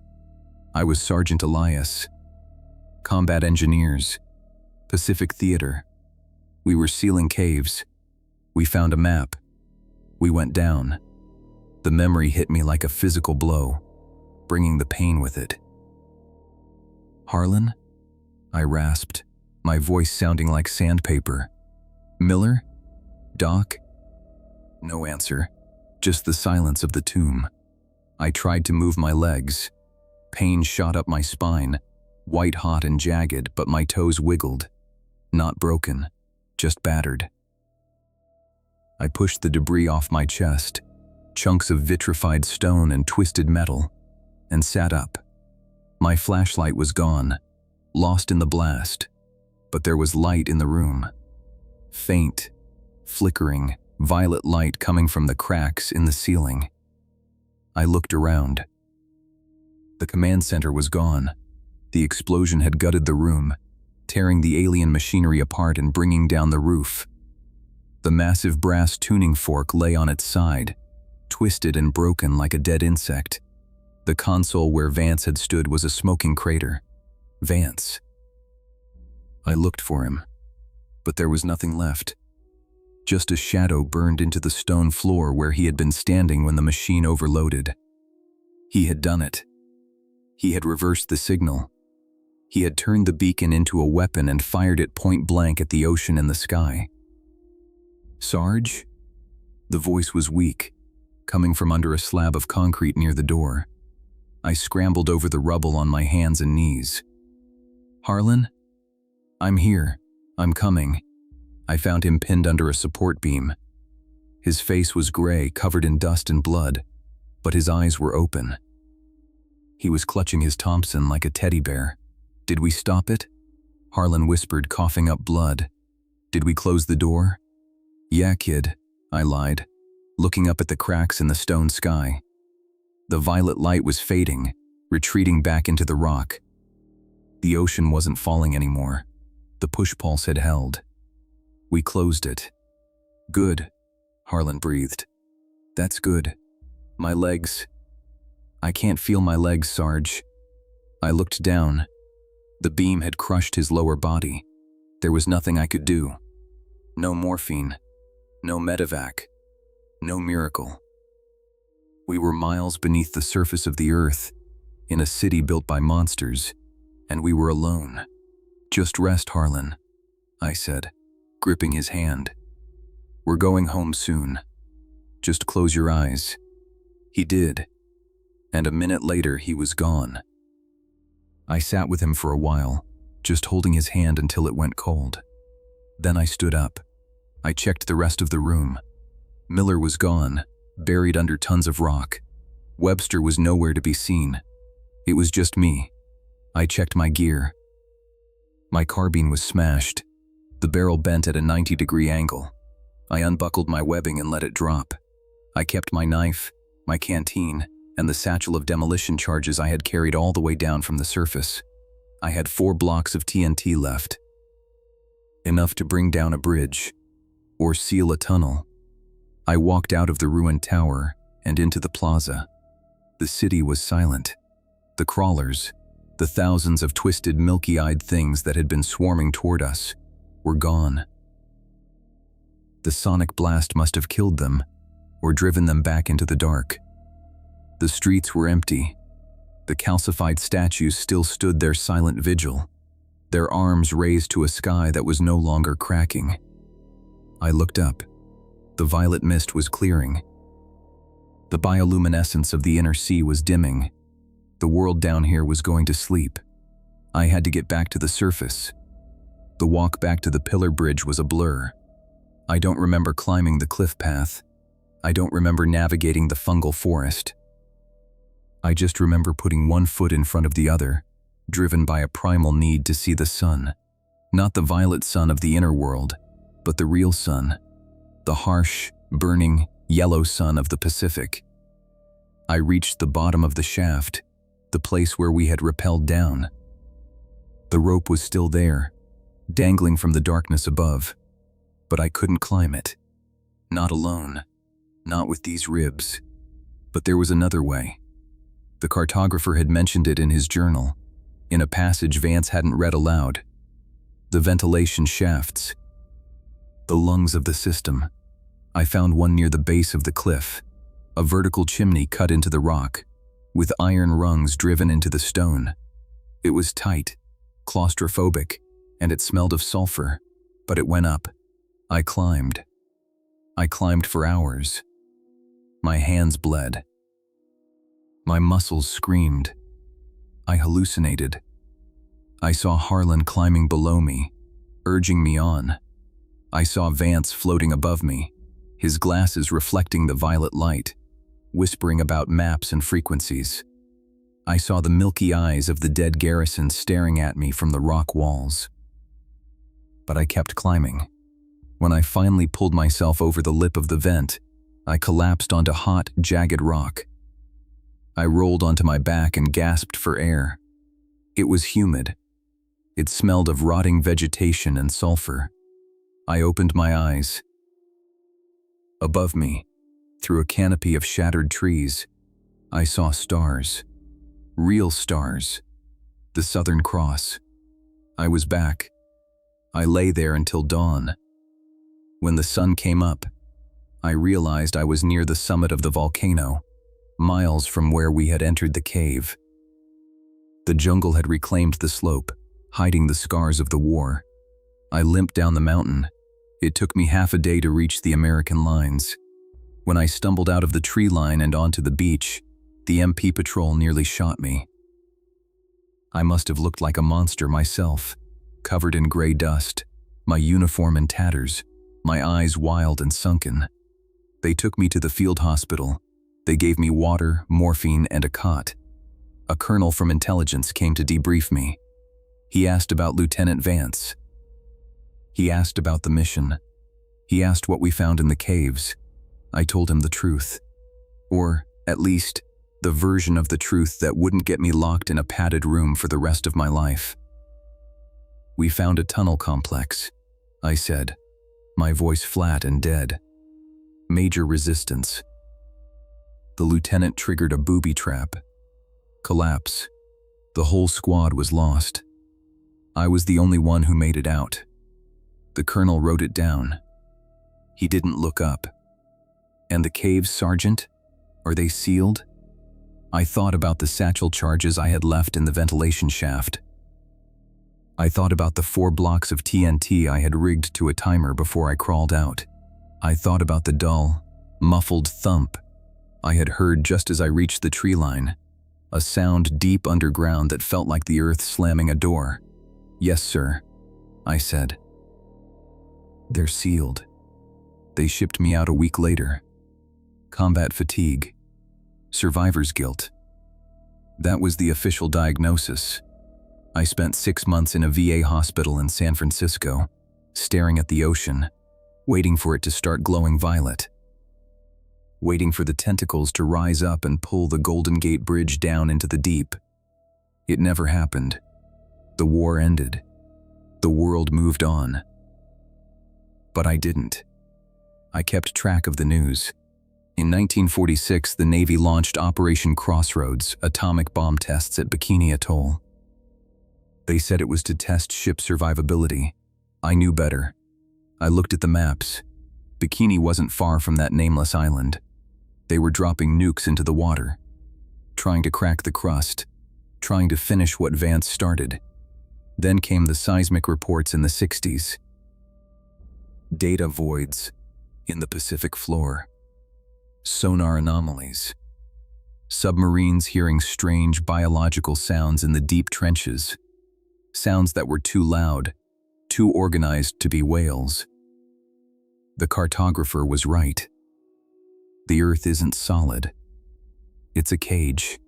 I was Sergeant Elias. Combat Engineers. Pacific Theater. We were sealing caves. We found a map. We went down. The memory hit me like a physical blow, bringing the pain with it. "Harlan?" I rasped, my voice sounding like sandpaper. "Miller? Doc?" No answer, just the silence of the tomb. I tried to move my legs. Pain shot up my spine, white hot and jagged, but my toes wiggled. Not broken, just battered. I pushed the debris off my chest, chunks of vitrified stone and twisted metal, and sat up. My flashlight was gone, lost in the blast, but there was light in the room. Faint, flickering, violet light coming from the cracks in the ceiling. I looked around. The command center was gone. The explosion had gutted the room, tearing the alien machinery apart and bringing down the roof. The massive brass tuning fork lay on its side, twisted and broken like a dead insect. The console where Vance had stood was a smoking crater. Vance. I looked for him, but there was nothing left. Just a shadow burned into the stone floor where he had been standing when the machine overloaded. He had done it. He had reversed the signal. He had turned the beacon into a weapon and fired it point blank at the ocean and the sky. "Sarge?" The voice was weak, coming from under a slab of concrete near the door. I scrambled over the rubble on my hands and knees. "Harlan? I'm here. I'm coming." I found him pinned under a support beam. His face was gray, covered in dust and blood, but his eyes were open. He was clutching his Thompson like a teddy bear. "Did we stop it?" Harlan whispered, coughing up blood. "Did we close the door?" "Yeah, kid," I lied, looking up at the cracks in the stone sky. The violet light was fading, retreating back into the rock. The ocean wasn't falling anymore. The push pulse had held. We closed it. "Good," Harlan breathed. "That's good. My legs. I can't feel my legs, Sarge." I looked down. The beam had crushed his lower body. There was nothing I could do. No morphine. No medevac. No miracle. We were miles beneath the surface of the earth, in a city built by monsters, and we were alone. "Just rest, Harlan," I said, gripping his hand. "We're going home soon. Just close your eyes." He did, and a minute later he was gone. I sat with him for a while, just holding his hand until it went cold. Then I stood up. I checked the rest of the room. Miller was gone, buried under tons of rock. Webster was nowhere to be seen. It was just me. I checked my gear. My carbine was smashed, the barrel bent at a 90-degree angle. I unbuckled my webbing and let it drop. I kept my knife, my canteen, and the satchel of demolition charges I had carried all the way down from the surface. I had 4 blocks of TNT left. Enough to bring down a bridge, or seal a tunnel. I walked out of the ruined tower and into the plaza. The city was silent. The crawlers, the thousands of twisted, milky-eyed things that had been swarming toward us, were gone. The sonic blast must have killed them, or driven them back into the dark. The streets were empty. The calcified statues still stood their silent vigil. their arms raised to a sky that was no longer cracking. I looked up. The violet mist was clearing. The bioluminescence of the inner sea was dimming. The world down here was going to sleep. I had to get back to the surface. The walk back to the pillar bridge was a blur. I don't remember climbing the cliff path. I don't remember navigating the fungal forest. I just remember putting one foot in front of the other, driven by a primal need to see the sun. Not the violet sun of the inner world, but the real sun. The harsh, burning, yellow sun of the Pacific. I reached the bottom of the shaft, the place where we had rappelled down. The rope was still there, dangling from the darkness above, but I couldn't climb it. Not alone, not with these ribs. But there was another way. The cartographer had mentioned it in his journal, in a passage Vance hadn't read aloud. The ventilation shafts. The lungs of the system. I found one near the base of the cliff, a vertical chimney cut into the rock, with iron rungs driven into the stone. It was tight, claustrophobic, and it smelled of sulfur, but it went up. I climbed. I climbed for hours. My hands bled. My muscles screamed. I hallucinated. I saw Harlan climbing below me, urging me on. I saw Vance floating above me, his glasses reflecting the violet light, whispering about maps and frequencies. I saw the milky eyes of the dead garrison staring at me from the rock walls. But I kept climbing. When I finally pulled myself over the lip of the vent, I collapsed onto hot, jagged rock. I rolled onto my back and gasped for air. It was humid. It smelled of rotting vegetation and sulfur. I opened my eyes. Above me, through a canopy of shattered trees, I saw stars. Real stars. The Southern Cross. I was back. I lay there until dawn. When the sun came up, I realized I was near the summit of the volcano, miles from where we had entered the cave. The jungle had reclaimed the slope, hiding the scars of the war. I limped down the mountain. It took me half a day to reach the American lines. When I stumbled out of the tree line and onto the beach, the MP patrol nearly shot me. I must have looked like a monster myself, covered in gray dust, my uniform in tatters, my eyes wild and sunken. They took me to the field hospital. They gave me water, morphine, and a cot. A colonel from intelligence came to debrief me. He asked about Lieutenant Vance. He asked about the mission. He asked what we found in the caves. I told him the truth. Or, at least, the version of the truth that wouldn't get me locked in a padded room for the rest of my life. We found a tunnel complex, I said, my voice flat and dead. Major resistance. The lieutenant triggered a booby trap. Collapse. The whole squad was lost. I was the only one who made it out. The colonel wrote it down. He didn't look up. And the caves, Sergeant? Are they sealed? I thought about the satchel charges I had left in the ventilation shaft. I thought about the 4 blocks of TNT I had rigged to a timer before I crawled out. I thought about the dull, muffled thump I had heard just as I reached the tree line, a sound deep underground that felt like the earth slamming a door. "Yes, sir," I said. "They're sealed." They shipped me out a week later. Combat fatigue. Survivor's guilt. That was the official diagnosis. I spent 6 months in a VA hospital in San Francisco, staring at the ocean, waiting for it to start glowing violet. Waiting for the tentacles to rise up and pull the Golden Gate Bridge down into the deep. It never happened. The war ended. The world moved on. But I didn't. I kept track of the news. In 1946, the Navy launched Operation Crossroads, atomic bomb tests at Bikini Atoll. They said it was to test ship survivability. I knew better. I looked at the maps. Bikini wasn't far from that nameless island. They were dropping nukes into the water, trying to crack the crust, trying to finish what Vance started. Then came the seismic reports in the 60s. Data voids in the Pacific floor. Sonar anomalies. Submarines hearing strange biological sounds in the deep trenches. Sounds that were too loud, too organized to be whales. The cartographer was right. The Earth isn't solid. It's a cage.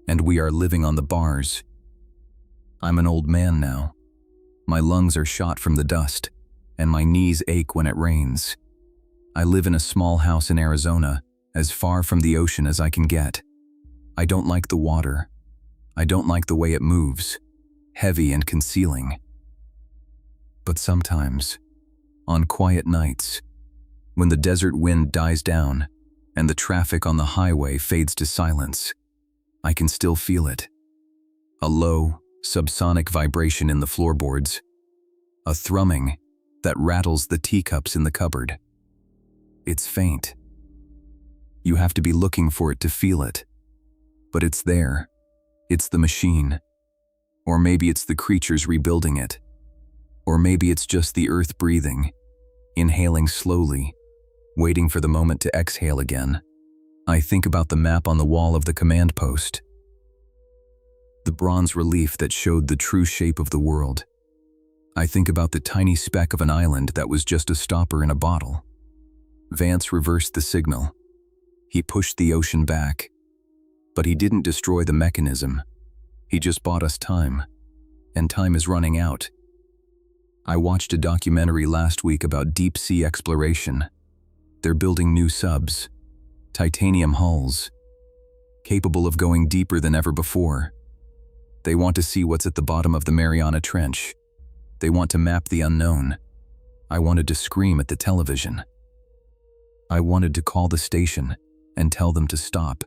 And we are living on the bars. I'm an old man now. My lungs are shot from the dust, and my knees ache when it rains. I live in a small house in Arizona, as far from the ocean as I can get. I don't like the water. I don't like the way it moves, heavy and concealing. But sometimes, on quiet nights, when the desert wind dies down and the traffic on the highway fades to silence, I can still feel it. A low, subsonic vibration in the floorboards. A thrumming that rattles the teacups in the cupboard. It's faint. You have to be looking for it to feel it. But it's there. It's the machine. Or maybe it's the creatures rebuilding it. Or maybe it's just the earth breathing, inhaling slowly, waiting for the moment to exhale again. I think about the map on the wall of the command post. The bronze relief that showed the true shape of the world. I think about the tiny speck of an island that was just a stopper in a bottle. Vance reversed the signal. He pushed the ocean back. But he didn't destroy the mechanism. He just bought us time. And time is running out. I watched a documentary last week about deep-sea exploration. They're building new subs. Titanium hulls. Capable of going deeper than ever before. They want to see what's at the bottom of the Mariana Trench. They want to map the unknown. I wanted to scream at the television. I wanted to call the station and tell them to stop.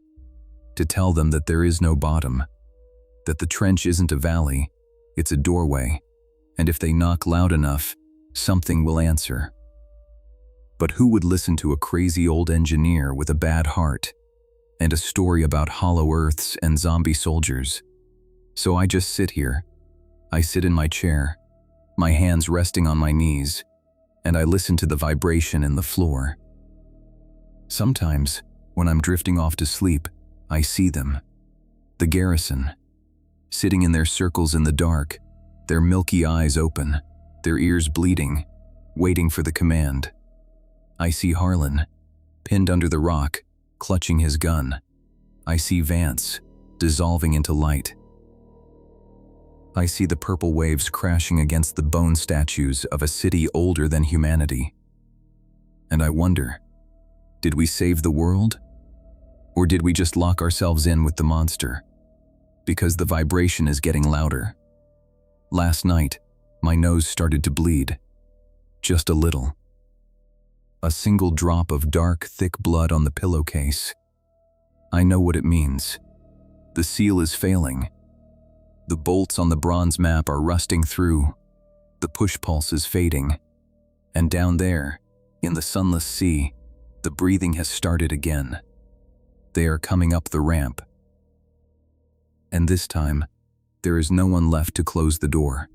To tell them that there is no bottom. That the trench isn't a valley, it's a doorway. And if they knock loud enough, something will answer. But who would listen to a crazy old engineer with a bad heart and a story about hollow earths and zombie soldiers? So I just sit here. I sit in my chair, my hands resting on my knees, and I listen to the vibration in the floor. Sometimes, when I'm drifting off to sleep, I see them. The garrison, sitting in their circles in the dark, their milky eyes open, their ears bleeding, waiting for the command. I see Harlan, pinned under the rock, clutching his gun. I see Vance, dissolving into light. I see the purple waves crashing against the bone statues of a city older than humanity. And I wonder, did we save the world? Or did we just lock ourselves in with the monster? Because the vibration is getting louder. Last night, my nose started to bleed. Just a little. A single drop of dark, thick blood on the pillowcase. I know what it means. The seal is failing. The bolts on the bronze map are rusting through. The push pulse is fading. And down there, in the sunless sea, the breathing has started again. They are coming up the ramp. And this time, there is no one left to close the door.